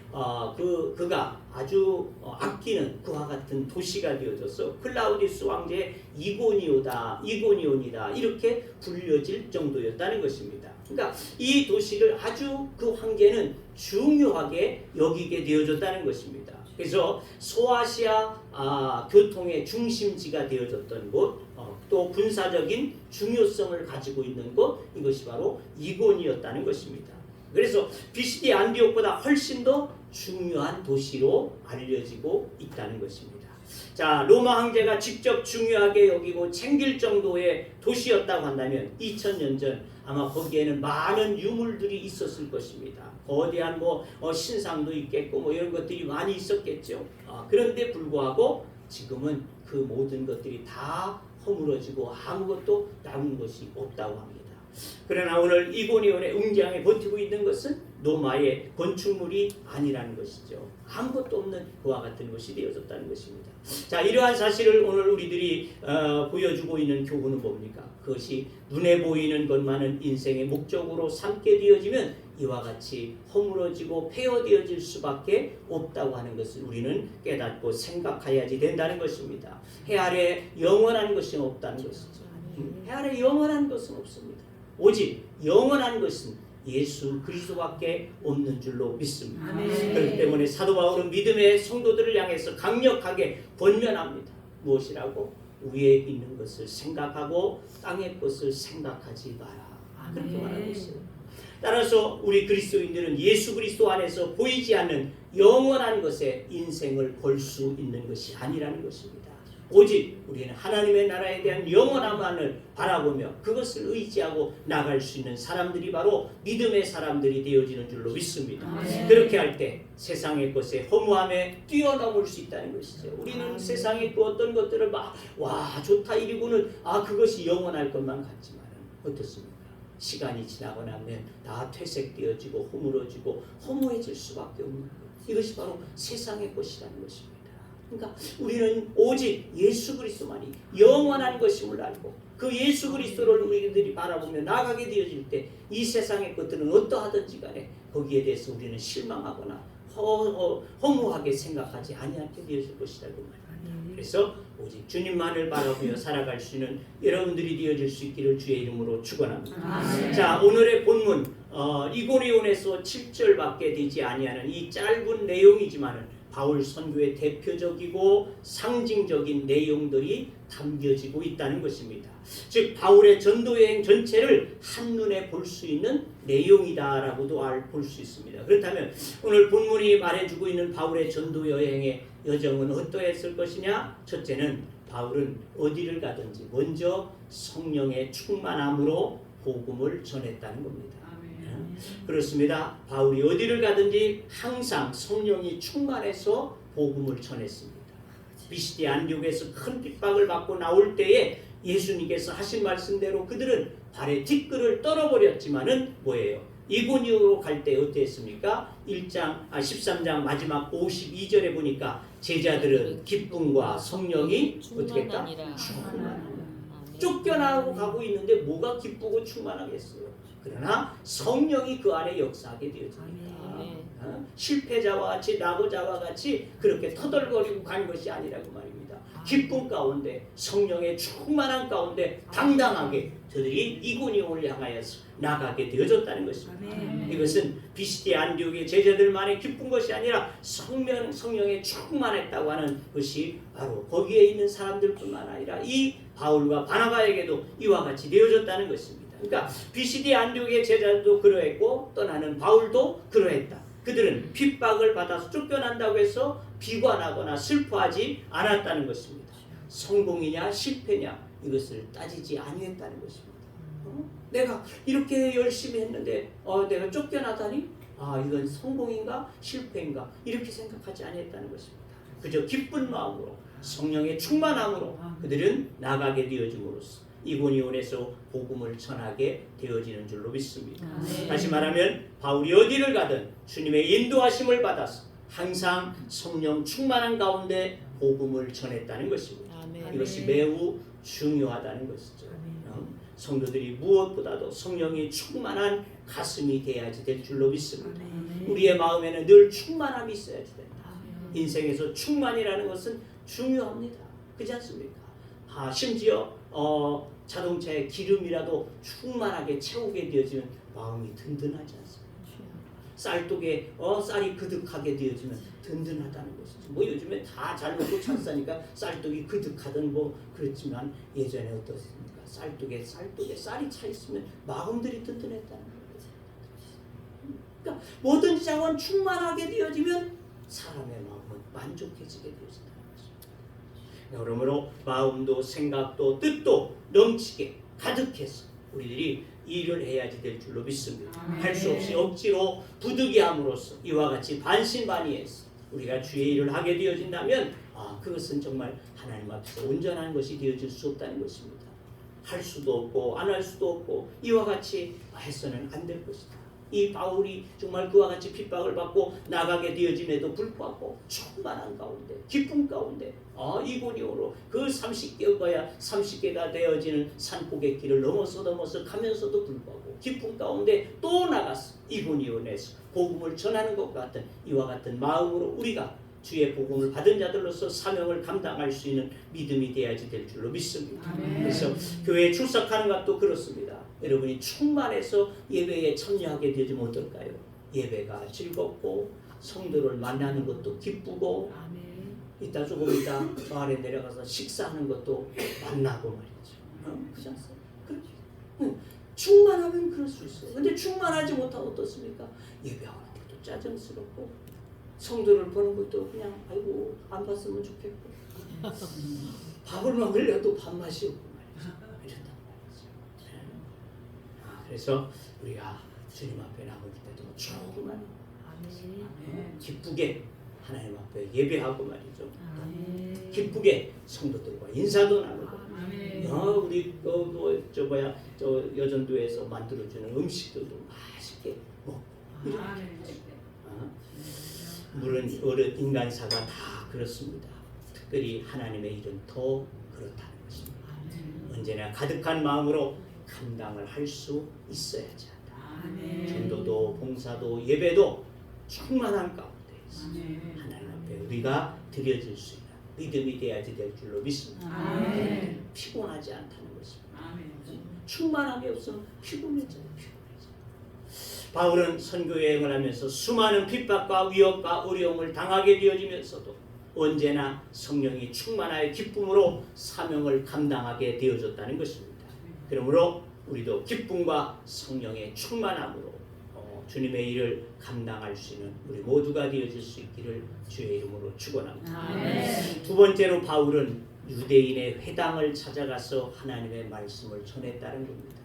그가 아주 아끼는 그와 같은 도시가 되어져서 클라우디우스 왕제의 이고니온이다 이렇게 불려질 정도였다는 것입니다. 그러니까 이 도시를 아주 그 황제는 중요하게 여기게 되어졌다는 것입니다. 그래서 소아시아 교통의 중심지가 되어졌던 곳, 또 군사적인 중요성을 가지고 있는 곳, 이것이 바로 이곤이었다는 것입니다. 그래서 비시디 안디옥보다 훨씬 더 중요한 도시로 알려지고 있다는 것입니다. 자, 로마 황제가 직접 중요하게 여기고 챙길 정도의 도시였다고 한다면 2000년 전 아마 거기에는 많은 유물들이 있었을 것입니다. 거대한 신상도 있겠고 이런 것들이 많이 있었겠죠. 그런데 불구하고 지금은 그 모든 것들이 다 허물어지고 아무것도 남은 것이 없다고 합니다. 그러나 오늘 이고니온의 웅장에 버티고 있는 것은 로마의 건축물이 아니라는 것이죠. 아무것도 없는 그와 같은 것이 되어졌다는 것입니다. 자, 이러한 사실을 오늘 우리들이 보여주고 있는 교훈은 뭡니까? 그것이 눈에 보이는 것만은 인생의 목적으로 삼게 되어지면 이와 같이 허물어지고 폐허되어질 수밖에 없다고 하는 것을 우리는 깨닫고 생각해야지 된다는 것입니다. 해 아래 영원한 것이 없다는 것이죠. 해 아래 영원한 것은 없습니다. 오직 영원한 것은 예수 그리스도밖에 없는 줄로 믿습니다. 그렇기 때문에 사도 바울은 믿음의 성도들을 향해서 강력하게 권면합니다. 무엇이라고? 위에 있는 것을 생각하고 땅의 것을 생각하지 마라. 그렇게 말하고 있어요. 따라서 우리 그리스도인들은 예수 그리스도 안에서 보이지 않는 영원한 것에 인생을 걸 수 있는 것이 아니라는 것입니다. 오직 우리는 하나님의 나라에 대한 영원함만을 바라보며 그것을 의지하고 나갈 수 있는 사람들이 바로 믿음의 사람들이 되어지는 줄로 믿습니다. 그렇게 할 때 세상의 것에 허무함에 뛰어넘을 수 있다는 것이죠. 우리는 세상의 그 어떤 것들을 와 좋다 이러고는 그것이 영원할 것만 같지만 어떻습니까? 시간이 지나고 나면 다 퇴색되어지고 허물어지고 허무해질 수밖에 없는 것. 이것이 바로 세상의 것이라는 것입니다. 그러니까 우리는 오직 예수 그리스도만이 영원한 것임을 알고 그 예수 그리스도를 우리들이 바라보며 나가게 되어질 때 이 세상의 것들은 어떠하든지 간에 거기에 대해서 우리는 실망하거나 허무하게 생각하지 아니하게 되어질 것이라고 말합니다. 그래서 오직 주님만을 바라보며 살아갈 수 있는 여러분들이 되어질 수 있기를 주의 이름으로 축원합니다. 자, 오늘의 본문 이고니온에서 7절밖에 되지 아니하는 이 짧은 내용이지만은 바울 선교의 대표적이고 상징적인 내용들이 담겨지고 있다는 것입니다. 즉 바울의 전도 여행 전체를 한눈에 볼 수 있는 내용이다라고도 볼 수 있습니다. 그렇다면 오늘 본문이 말해주고 있는 바울의 전도 여행의 여정은 어떠했을 것이냐? 첫째는 바울은 어디를 가든지 먼저 성령의 충만함으로 복음을 전했다는 겁니다. 그렇습니다. 바울이 어디를 가든지 항상 성령이 충만해서 복음을 전했습니다. 비시디 안디옥에서 큰 핍박을 받고 나올 때에 예수님께서 하신 말씀대로 그들은 발에 티끌을 떨어버렸지만은 뭐예요? 이고니오로 갈 때 어땠습니까? 13장 마지막 52절에 보니까 제자들은 기쁨과 성령이 어떻게 했다? 충만하니라. 쫓겨나고 가고 있는데 뭐가 기쁘고 충만하겠어요? 그러나 성령이 그 안에 역사하게 되어집니다. 실패자와 같이 낙오자와 같이 그렇게 터덜거리고 간 것이 아니라고 말입니다. 기쁨 가운데 성령의 충만한 가운데 당당하게 저들이 이고니온을 향하여서 나가게 되어졌다는 것입니다. 이것은 비시디 안디옥의 제자들만의 기쁜 것이 아니라 성령에 충만했다고 하는 것이 바로 거기에 있는 사람들뿐만 아니라 이 바울과 바나바에게도 이와 같이 되어졌다는 것입니다. 그러니까 비시디 안디옥의 제자들도 그러했고 떠나는 바울도 그러했다. 그들은 핍박을 받아서 쫓겨난다고 해서 비관하거나 슬퍼하지 않았다는 것입니다. 성공이냐 실패냐 이것을 따지지 아니했다는 것입니다. 내가 이렇게 열심히 했는데 내가 쫓겨나다니 이건 성공인가 실패인가 이렇게 생각하지 아니했다는 것입니다. 그저 기쁜 마음으로 성령의 충만함으로 그들은 나가게 되어짐으로써 이고니온에서 복음을 전하게 되어지는 줄로 믿습니다. 다시 말하면 바울이 어디를 가든 주님의 인도하심을 받아서 항상 성령 충만한 가운데 복음을 전했다는 것입니다. 이것이 매우 중요하다는 것이죠. 성도들이 무엇보다도 성령이 충만한 가슴이 돼야지 될 줄로 믿습니다. 우리의 마음에는 늘 충만함이 있어야지 된다. 인생에서 충만이라는 것은 중요합니다. 그렇지 않습니까? 심지어 자동차에 기름이라도 충만하게 채우게 되어지면 마음이 든든하지 않습니까? 쌀독에 쌀이 그득하게 되어지면 든든하다는 것이죠. 뭐 요즘에 다 잘 먹고 잘 사니까 쌀독이 그득하든 뭐 그렇지만 예전에 어떻습니까? 쌀독에 쌀이 차 있으면 마음들이 든든했다는 거죠. 그러니까 뭐든지 자원 충만하게 되어지면 사람의 마음은 만족해지게 되어진다는 것입니다. 그러므로 마음도 생각도 뜻도 넘치게 가득해서 우리들이 일을 해야지 될 줄로 믿습니다. 할 수 없이 억지로 부득이함으로써 이와 같이 반신반의해서 우리가 주의 일을 하게 되어진다면 그것은 정말 하나님 앞에서 온전한 것이 되어질 수 없다는 것입니다. 할 수도 없고 안 할 수도 없고 이와 같이 해서는 안 될 것이다. 이 바울이 정말 그와 같이 핍박을 받고 나가게 되어짐에도 불구하고 충만한 가운데 기쁨 가운데 이고니온으로 그 30개가 되어지는 산고개 길을 넘어서 가면서도 불구하고 기쁨 가운데 또 나가서 이고니온에서 복음을 전하는 것 같은 이와 같은 마음으로 우리가 주의 복음을 받은 자들로서 사명을 감당할 수 있는 믿음이 되어야지 될 줄로 믿습니다. 그래서 교회에 출석하는 것도 그렇습니다. 여러분이 충만해서 예배에 참여하게 되면 어떨까요? 예배가 즐겁고 성도를 만나는 것도 기쁘고 이따 조금 이따 저 아래 내려가서 식사하는 것도 만나고 말이죠. 그렇지 않습니까? 그렇죠. 충만하면 그럴 수 있어요. 근데 충만하지 못하고 어떻습니까? 예배하는 것도 짜증스럽고 성도를 보는 것도 그냥 아이고 안 봤으면 좋겠고 밥을 먹으려도 밥맛이 없고 말이죠. 이런단 말이죠. 그래서 우리가 주님 앞에 나올 때도 조금만 기쁘게 하나님 앞에 예배하고 말이죠. 기쁘게 성도들과 인사도 나누고 우리 저 여전도에서 만들어주는 음식들도 맛있게 먹고 이렇게 물론 어른 인간사가 다 그렇습니다. 특별히 하나님의 일은 더 그렇다는 것입니다. 언제나 가득한 마음으로 감당을 할 수 있어야지 한다. 전도도 봉사도 예배도 충만한 가운데에서 하나님 앞에 우리가 드려질 수 있는 믿음이 돼야지 될 줄로 믿습니다. 피곤하지 않다는 것입니다. 충만함이 없으면 피곤해져요. 바울은 선교 여행을 하면서 수많은 핍박과 위협과 어려움을 당하게 되어지면서도 언제나 성령이 충만하여 기쁨으로 사명을 감당하게 되어졌다는 것입니다. 그러므로 우리도 기쁨과 성령의 충만함으로 주님의 일을 감당할 수 있는 우리 모두가 되어질 수 있기를 주의 이름으로 축원합니다.
아멘.
두 번째로 바울은 유대인의 회당을 찾아가서 하나님의 말씀을 전했다는 겁니다.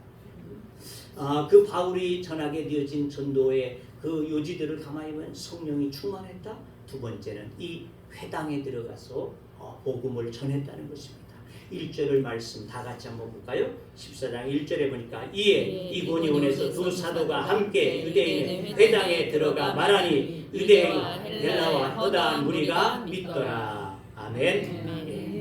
그 바울이 전하게 되어진 전도의 그 요지들을 가만히 보면 성령이 충만했다. 두 번째는 이 회당에 들어가서 복음을 전했다는 것입니다. 1절을 말씀 다 같이 한번 볼까요? 14장 1절에 보니까 이에 이고니온에서 두 사도가 함께 유대인의 회당에 들어가 말하니 유대인 헬라와 허다한 무리가 믿더라. 아멘.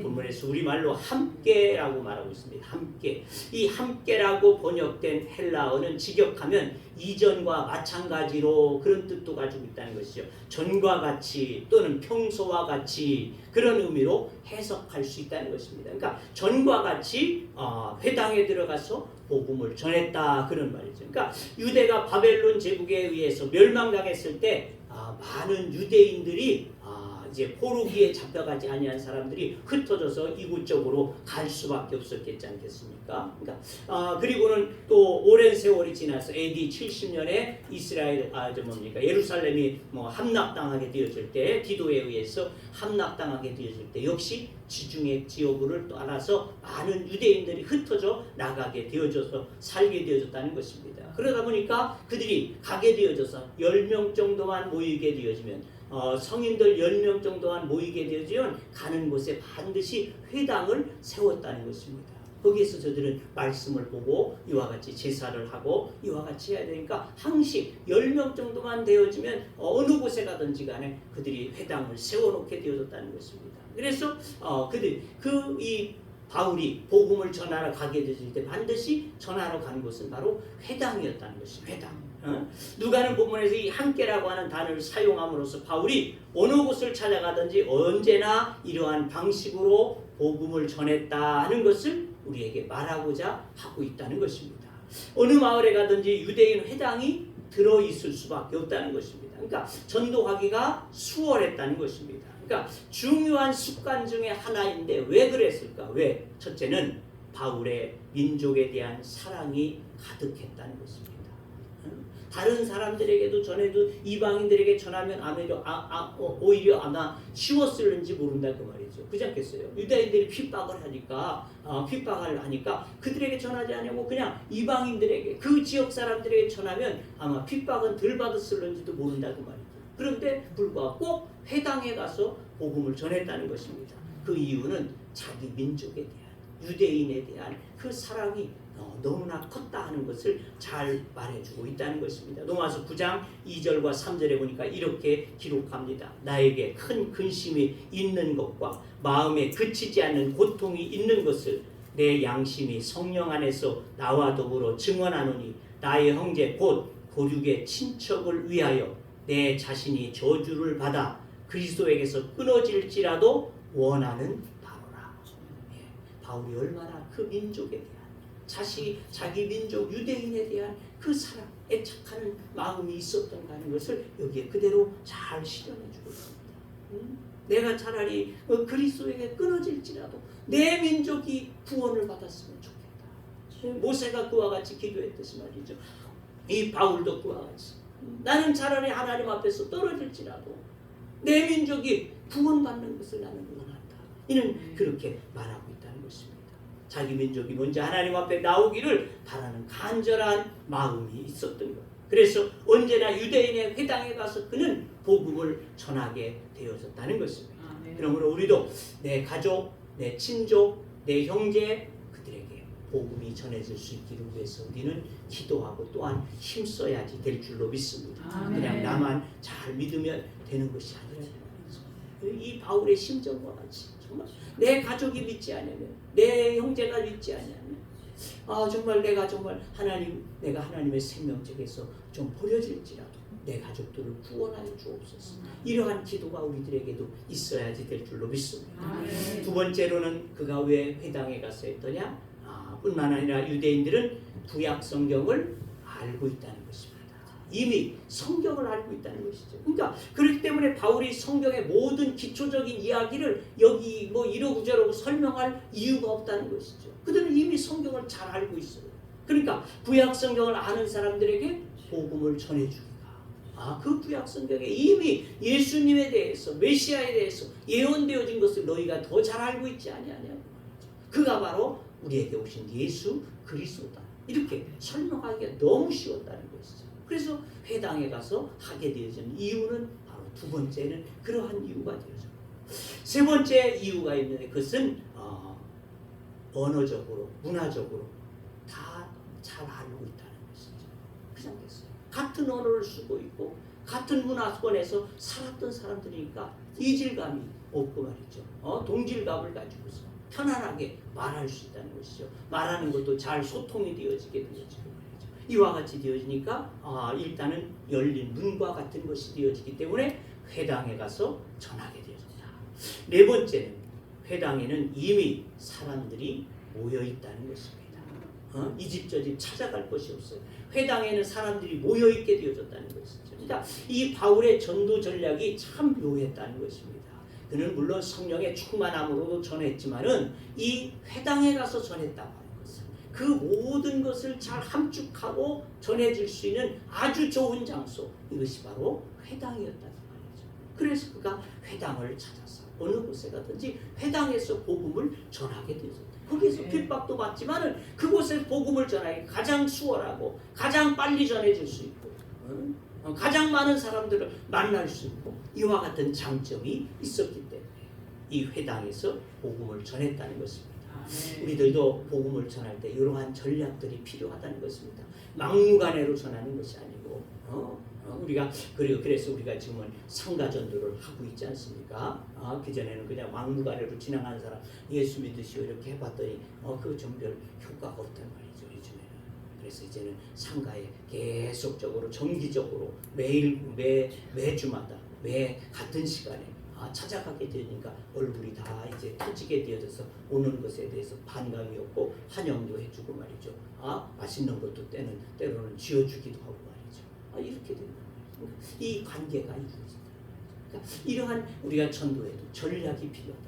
본문에서 우리말로 함께라고 말하고 있습니다. 함께. 이 함께라고 번역된 헬라어는 직역하면 이전과 마찬가지로 그런 뜻도 가지고 있다는 것이죠. 전과 같이 또는 평소와 같이 그런 의미로 해석할 수 있다는 것입니다. 그러니까 전과 같이 회당에 들어가서 복음을 전했다 그런 말이죠. 그러니까 유대가 바벨론 제국에 의해서 멸망당했을 때 많은 유대인들이 이제 포로기에 잡혀가지 아니한 사람들이 흩어져서 이곳저곳으로 갈 수밖에 없었겠지 않겠습니까? 그러니까 그리고는 또 오랜 세월이 지나서 AD 70년에 이스라엘 예루살렘이 함락당하게 되어질 때 디도에 의해서 함락당하게 되어질 때 역시 지중해 지역을 따라서 많은 유대인들이 흩어져 나가게 되어져서 살게 되어졌다는 것입니다. 그러다 보니까 그들이 가게 되어져서 10명 정도만 모이게 되어지면 성인들 10명 정도만 모이게 되어지면 가는 곳에 반드시 회당을 세웠다는 것입니다. 거기에서 저들은 말씀을 보고 이와 같이 제사를 하고 이와 같이 해야 되니까 항시 10명 정도만 되어지면 어느 곳에 가든지 간에 그들이 회당을 세워놓게 되어졌다는 것입니다. 그래서 이 바울이 복음을 전하러 가게 되실 때 반드시 전하러 간 곳은 바로 회당이었다는 것입니다. 회당. 누가는 본문에서 이 함께라고 하는 단어를 사용함으로써 바울이 어느 곳을 찾아가든지 언제나 이러한 방식으로 복음을 전했다는 것을 우리에게 말하고자 하고 있다는 것입니다. 어느 마을에 가든지 유대인 회당이 들어있을 수밖에 없다는 것입니다. 그러니까 전도하기가 수월했다는 것입니다. 그러니까 중요한 습관 중에 하나인데 왜 그랬을까? 왜? 첫째는 바울의 민족에 대한 사랑이 가득했다는 것입니다. 다른 사람들에게도 전해도 이방인들에게 전하면 오히려 아마 쉬웠을는지 모른다 그 말이죠. 그렇지 않겠어요? 유대인들이 핍박을 하니까 그들에게 전하지 않고 그냥 이방인들에게 그 지역 사람들에게 전하면 아마 핍박은 덜 받았을는지도 모른다 그 말이죠. 그런데 불구하고 꼭 회당에 가서 복음을 전했다는 것입니다. 그 이유는 자기 민족에 대한 유대인에 대한 그 사랑이 너무나 컸다 하는 것을 잘 말해주고 있다는 것입니다. 로마서 9장 2절과 3절에 보니까 이렇게 기록합니다. 나에게 큰 근심이 있는 것과 마음에 그치지 않는 고통이 있는 것을 내 양심이 성령 안에서 나와 더불어 증언하노니 나의 형제 곧 고륙의 친척을 위하여 내 자신이 저주를 받아 그리스도에게서 끊어질지라도 원하는 바로라. 바울이 얼마나 그 민족에 대한 자기 민족 유대인에 대한 그 사랑, 애착하는 마음이 있었던가 하는 것을 여기에 그대로 잘 실현해주고 있습니다. 내가 차라리 그리스도에게 끊어질지라도 내 민족이 구원을 받았으면 좋겠다. 모세가 그와 같이 기도했듯이 말이죠. 이 바울도 그와 같이 나는 차라리 하나님 앞에서 떨어질지라도 내 민족이 구원받는 것을 나는 원한다. 이는 그렇게 말하고 있다는 것입니다. 자기 민족이 먼저 하나님 앞에 나오기를 바라는 간절한 마음이 있었던 것. 그래서 언제나 유대인의 회당에 가서 그는 복음을 전하게 되어졌다는 것입니다. 그러므로 우리도 내 가족, 내 친족, 내 형제 그들에게 복음이 전해질 수 있기를 위해서 우리는 기도하고 또한 힘써야지 될 줄로 믿습니다. 그냥 나만 잘 믿으면 되는 것이 아니라 이 바울의 심정과 같이 정말 내 가족이 믿지 않으면 내 형제가 믿지 않으면 정말 내가 하나님의 생명책에서 좀 버려질지라도 내 가족들을 구원하여 주옵소서. 이러한 기도가 우리들에게도 있어야지 될 줄로 믿습니다. 두 번째로는 그가 왜 회당에 가서 했더냐? 뿐만 아니라 유대인들은 구약 성경을 알고 있다는 것입니다. 이미 성경을 알고 있다는 것이죠. 그러니까 그렇기 때문에 바울이 성경의 모든 기초적인 이야기를 여기 뭐 이러구저러고 설명할 이유가 없다는 것이죠. 그들은 이미 성경을 잘 알고 있어요. 그러니까 구약 성경을 아는 사람들에게 복음을 전해주기가 그 구약 성경에 이미 예수님에 대해서 메시아에 대해서 예언되어진 것을 너희가 더 잘 알고 있지 아니하냐고. 그가 바로 우리에게 오신 예수 그리스도다. 이렇게 설명하기가 너무 쉬웠다는 것이죠. 그래서 회당에 가서 하게 되어진 이유는 바로 두 번째는 그러한 이유가 되어져. 세 번째 이유가 있는데 그것은 언어적으로 문화적으로 다 잘 알고 있다는 것이죠. 그냥 됐어요. 같은 언어를 쓰고 있고 같은 문화권에서 살았던 사람들이니까 이질감이 없고 말이죠. 동질감을 가지고서 편안하게 말할 수 있다는 것이죠. 말하는 것도 잘 소통이 되어지게 되어지고 말이죠. 이와 같이 되어지니까 일단은 열린 문과 같은 것이 되어지기 때문에 회당에 가서 전하게 되어진다. 네 번째는 회당에는 이미 사람들이 모여 있다는 것입니다. 이 집 저 집 찾아갈 것이 없어요. 회당에는 사람들이 모여 있게 되어졌다는 것이죠. 그러니까 이 바울의 전도 전략이 참 묘했다는 것입니다. 그는 물론 성령의 충만함으로도 전했지만은 이 회당에 가서 전했다고 하는 것은 그 모든 것을 잘 함축하고 전해질 수 있는 아주 좋은 장소, 이것이 바로 회당이었다는 말이죠. 그래서 그가 회당을 찾아서 어느 곳에 가든지 회당에서 복음을 전하게 되었다. 거기에서 핍박도 받지만은 그곳에 복음을 전하기 가장 수월하고 가장 빨리 전해질 수 있고 가장 많은 사람들을 만날 수 있고 이와 같은 장점이 있었기 때문에 이 회당에서 복음을 전했다는 것입니다. 우리들도 복음을 전할 때 이러한 전략들이 필요하다는 것입니다. 막무가내로 전하는 것이 아니고 우리가 그래서 우리가 지금은 상가전도를 하고 있지 않습니까? 그전에는 그냥 막무가내로 지나가는 사람 예수 믿으시오 이렇게 해봤더니 그 좀 별 효과가 없단 말이죠. 요즘에는. 그래서 이제는 상가에 계속적으로 정기적으로 매주마다 매 같은 시간에 찾아가게 되니까 얼굴이 다 이제 터지게 되어져서 오는 것에 대해서 반감이 없고 환영도 해주고 말이죠. 맛있는 것도 때로는 쥐어주기도 하고 말이죠. 이렇게 되는 거예요. 이 관계가 이루어진다. 그러니까 이러한 우리가 전도에도 전략이 필요하다.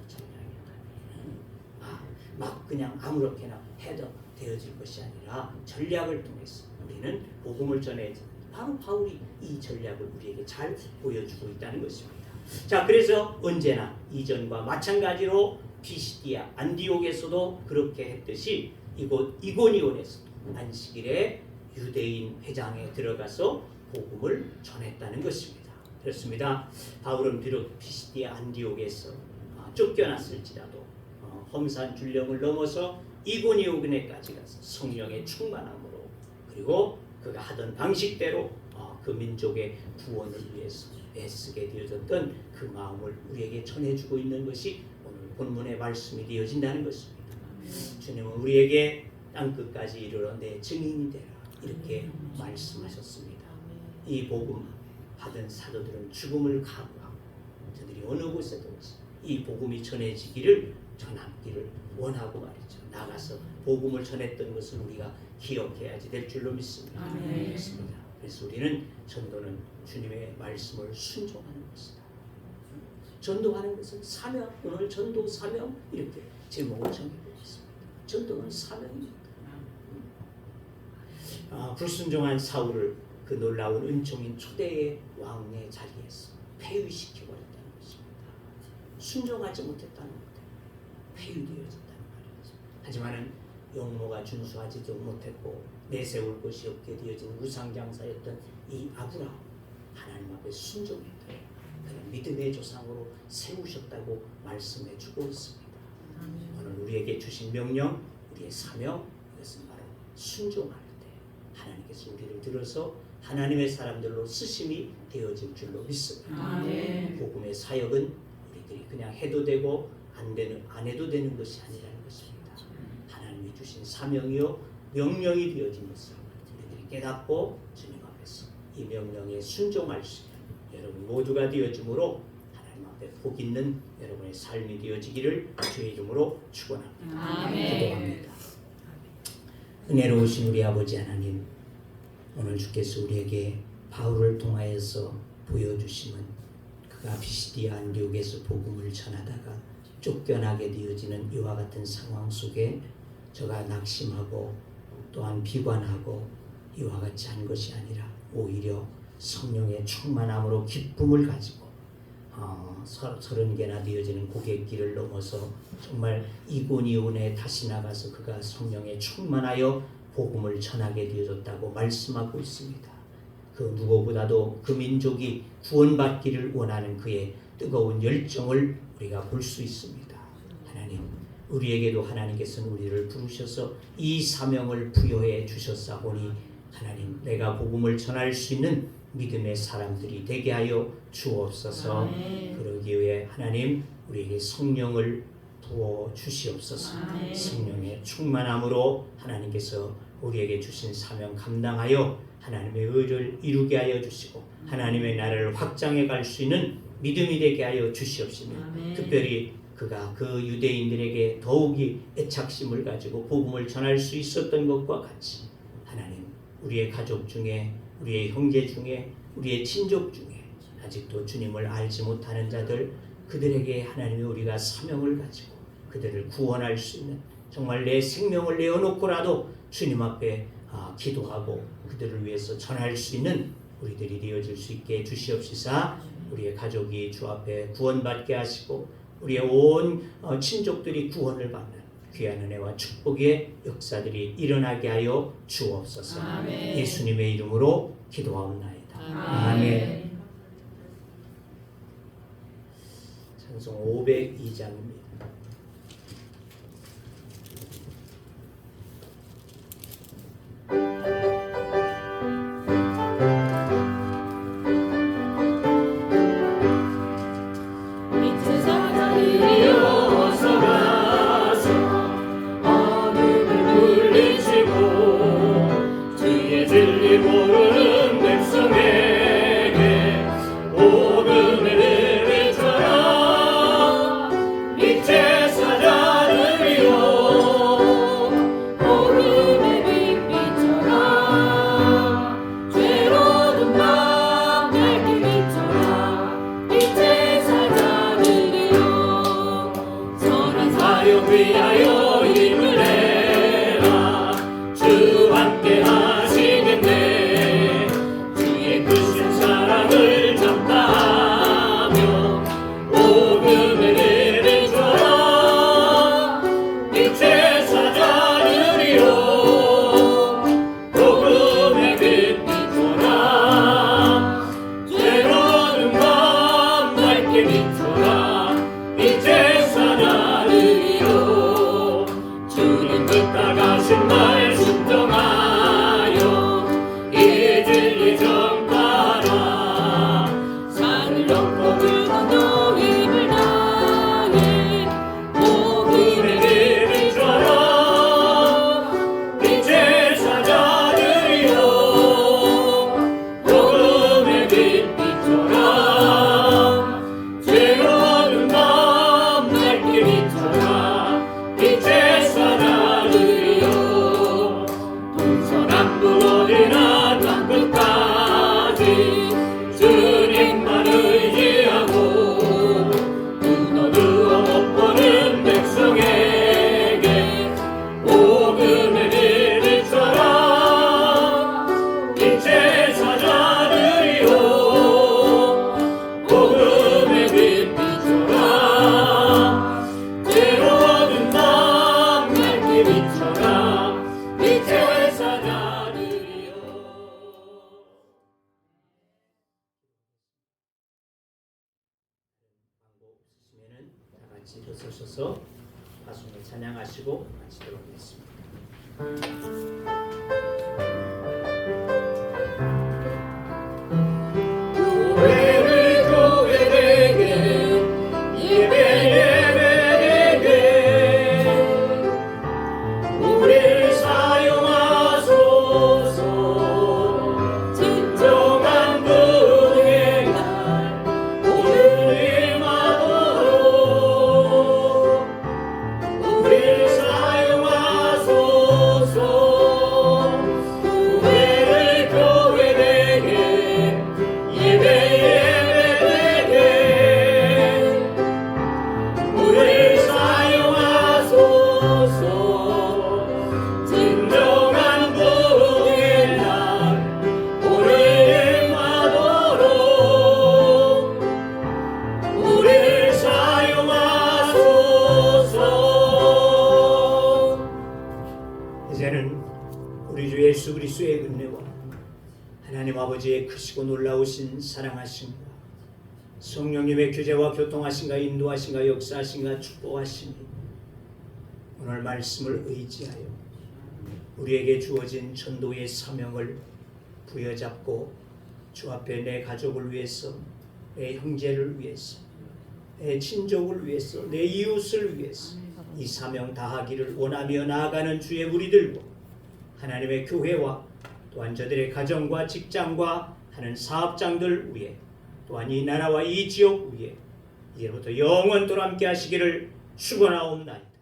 막 그냥 아무렇게나 해도 되어질 것이 아니라 전략을 통해서 우리는 복음을 전해야지. 바로 바울이 이 전략을 우리에게 잘 보여주고 있다는 것입니다. 자, 그래서 언제나 이전과 마찬가지로 피시디아 안디옥에서도 그렇게 했듯이 이곳 이고니온에서도 안식일에 유대인 회장에 들어가서 복음을 전했다는 것입니다. 그렇습니다. 바울은 비록 피시디아 안디옥에서 쫓겨났을지라도 험산 줄령을 넘어서 이고니온에까지 가서 성령의 충만함으로 그리고 그가 하던 방식대로 그 민족의 구원을 위해서 애쓰게 되어졌던 그 마음을 우리에게 전해주고 있는 것이 오늘 본문의 말씀이 되어진다는 것입니다. 주님은 우리에게 땅끝까지 이르러 내 증인이 되라 이렇게 말씀하셨습니다. 이 복음 받은 사도들은 죽음을 각오하고 저들이 어느 곳에든지 이 복음이 전해지기를 전하기를 원하고 말이죠. 나가서 복음을 전했던 것을 우리가 기억해야지 될 줄로 믿습니다. 그렇습니다. 그래서 우리는 전도는 주님의 말씀을 순종하는 것이다. 전도하는 것은 사명, 오늘 전도 사명 이렇게 제목을 정해보겠습니다. 전도는 사명입니다. 불순종한 사울을 그 놀라운 은총인 초대의 왕의 자리에서 폐위시켜버렸다는 것입니다. 순종하지 못했다는 것 때문에 폐위되어졌다는 말이죠. 하지만은 용모가 준수하지도 못했고 내세울 것이 없게 되어진 우상장사였던 이 아브라함 하나님 앞에 순종했다. 그는 믿음의 조상으로 세우셨다고 말씀해주고 있습니다. 오늘 우리에게 주신 명령, 우리의 사명 이것은 바로 순종할 때 하나님께서 우리를 들어서 하나님의 사람들로 쓰심이 되어질 줄로 믿습니다. 복음의 사역은 우리들이 그냥 해도 되고 안 해도 되는 것이 아니라는 것입니다. 하나님이 주신 사명이요 명령이 되어진 것을 우리들이 깨닫고 주님 앞에서 이 명령에 순종할 수 있는 여러분 모두가 되어짐으로 하나님 앞에 복 있는 여러분의 삶이 되어지기를 주의 이름으로 축원합니다. 기도합니다. 은혜로우신 우리 아버지 하나님, 오늘 주께서 우리에게 바울을 통하여서 보여주심은 그가 피시디아 안디옥에서 복음을 전하다가 쫓겨나게 되어지는 이와 같은 상황 속에 저가 낙심하고 또한 비관하고 이와 같이 한 것이 아니라 오히려 성령의 충만함으로 기쁨을 가지고 30개나 되어지는 고갯길을 넘어서 정말 이고니온에 다시 나가서 그가 성령에 충만하여 복음을 전하게 되어졌다고 말씀하고 있습니다. 그 누구보다도 그 민족이 구원받기를 원하는 그의 뜨거운 열정을 우리가 볼 수 있습니다. 하나님, 우리에게도 하나님께서는 우리를 부르셔서 이 사명을 부여해 주셨사오니 하나님, 내가 복음을 전할 수 있는 믿음의 사람들이 되게 하여 주옵소서. 그러기 위해 하나님, 우리에게 성령을 부어 주시옵소서. 성령의 충만함으로 하나님께서 우리에게 주신 사명 감당하여 하나님의 의를 이루게 하여 주시고 하나님의 나라를 확장해 갈 수 있는 믿음이 되게 하여 주시옵시며, 특별히 그가 그 유대인들에게 더욱이 애착심을 가지고 복음을 전할 수 있었던 것과 같이 하나님, 우리의 가족 중에, 우리의 형제 중에, 우리의 친족 중에 아직도 주님을 알지 못하는 자들, 그들에게 하나님의 우리가 사명을 가지고 그들을 구원할 수 있는, 정말 내 생명을 내어놓고라도 주님 앞에 기도하고 그들을 위해서 전할 수 있는 우리들이 되어질 수 있게 주시옵시사. 우리의 가족이 주 앞에 구원받게 하시고 우리의 온 친족들이 구원을 받는 귀한 은혜와 축복의 역사들이 일어나게 하여 주옵소서.
아멘.
예수님의 이름으로 기도하옵나이다. 아멘. 찬송 502장입니다.
위하여 힘을 내라. 주 함께 하시겠네. 주의 크신 사랑을 전파하며 복음의 은혜를 줘라. 빛의 사자들이여 복음의 빛 비춰라. 죄로는 밤 밝게 비춰라. 빛의 사자들이여 주님 뜻하신 말 순종하여 이 진리 전파라. 산을 넘고 물 건너 힘을 다해 복음의 빛을 줘라. 빛의 사자들이여 복음의 빛 비춰라. 죄로는 밤 밝게 비춰라. 빛의 사자들이여 동서남북 어디나 땅끝까지 주님만 의지하고 눈 어두워 못 보는 백성에게 복음의 빛 비춰라. 빛의 사자들이여 복음의 빛 비춰라. 죄로는 밤 밝게 비춰라. 빛의 사자들이여.
광고 없으시면은 다 같이 일어서셔서 가수를 찬양하시고 마치도록 하겠습니다.
교회를 교회에게 예배에게 우리를 사용하소서. 진정한 분의 날 오늘 임하도록 우리를 사용하소서.
우리 주 예수 그리스도의 은혜와 하나님 아버지의 크시고 놀라우신 사랑하심과 성령님의 교제와 교통하신가 인도하신가 역사하신가 축복하시니 오늘 말씀을 의지하여 우리에게 주어진 전도의 사명을 부여잡고 주 앞에 내 가족을 위해서, 내 형제를 위해서, 내 친족을 위해서, 내 이웃을 위해서 이 사명 다하기를 원하며 나아가는 주의 무리들과 하나님의 교회와 또한 저들의 가정과 직장과 하는 사업장들 위해 또한 이 나라와 이 지역 위에 이제부터 영원토록 함께 하시기를 축원하옵나이다.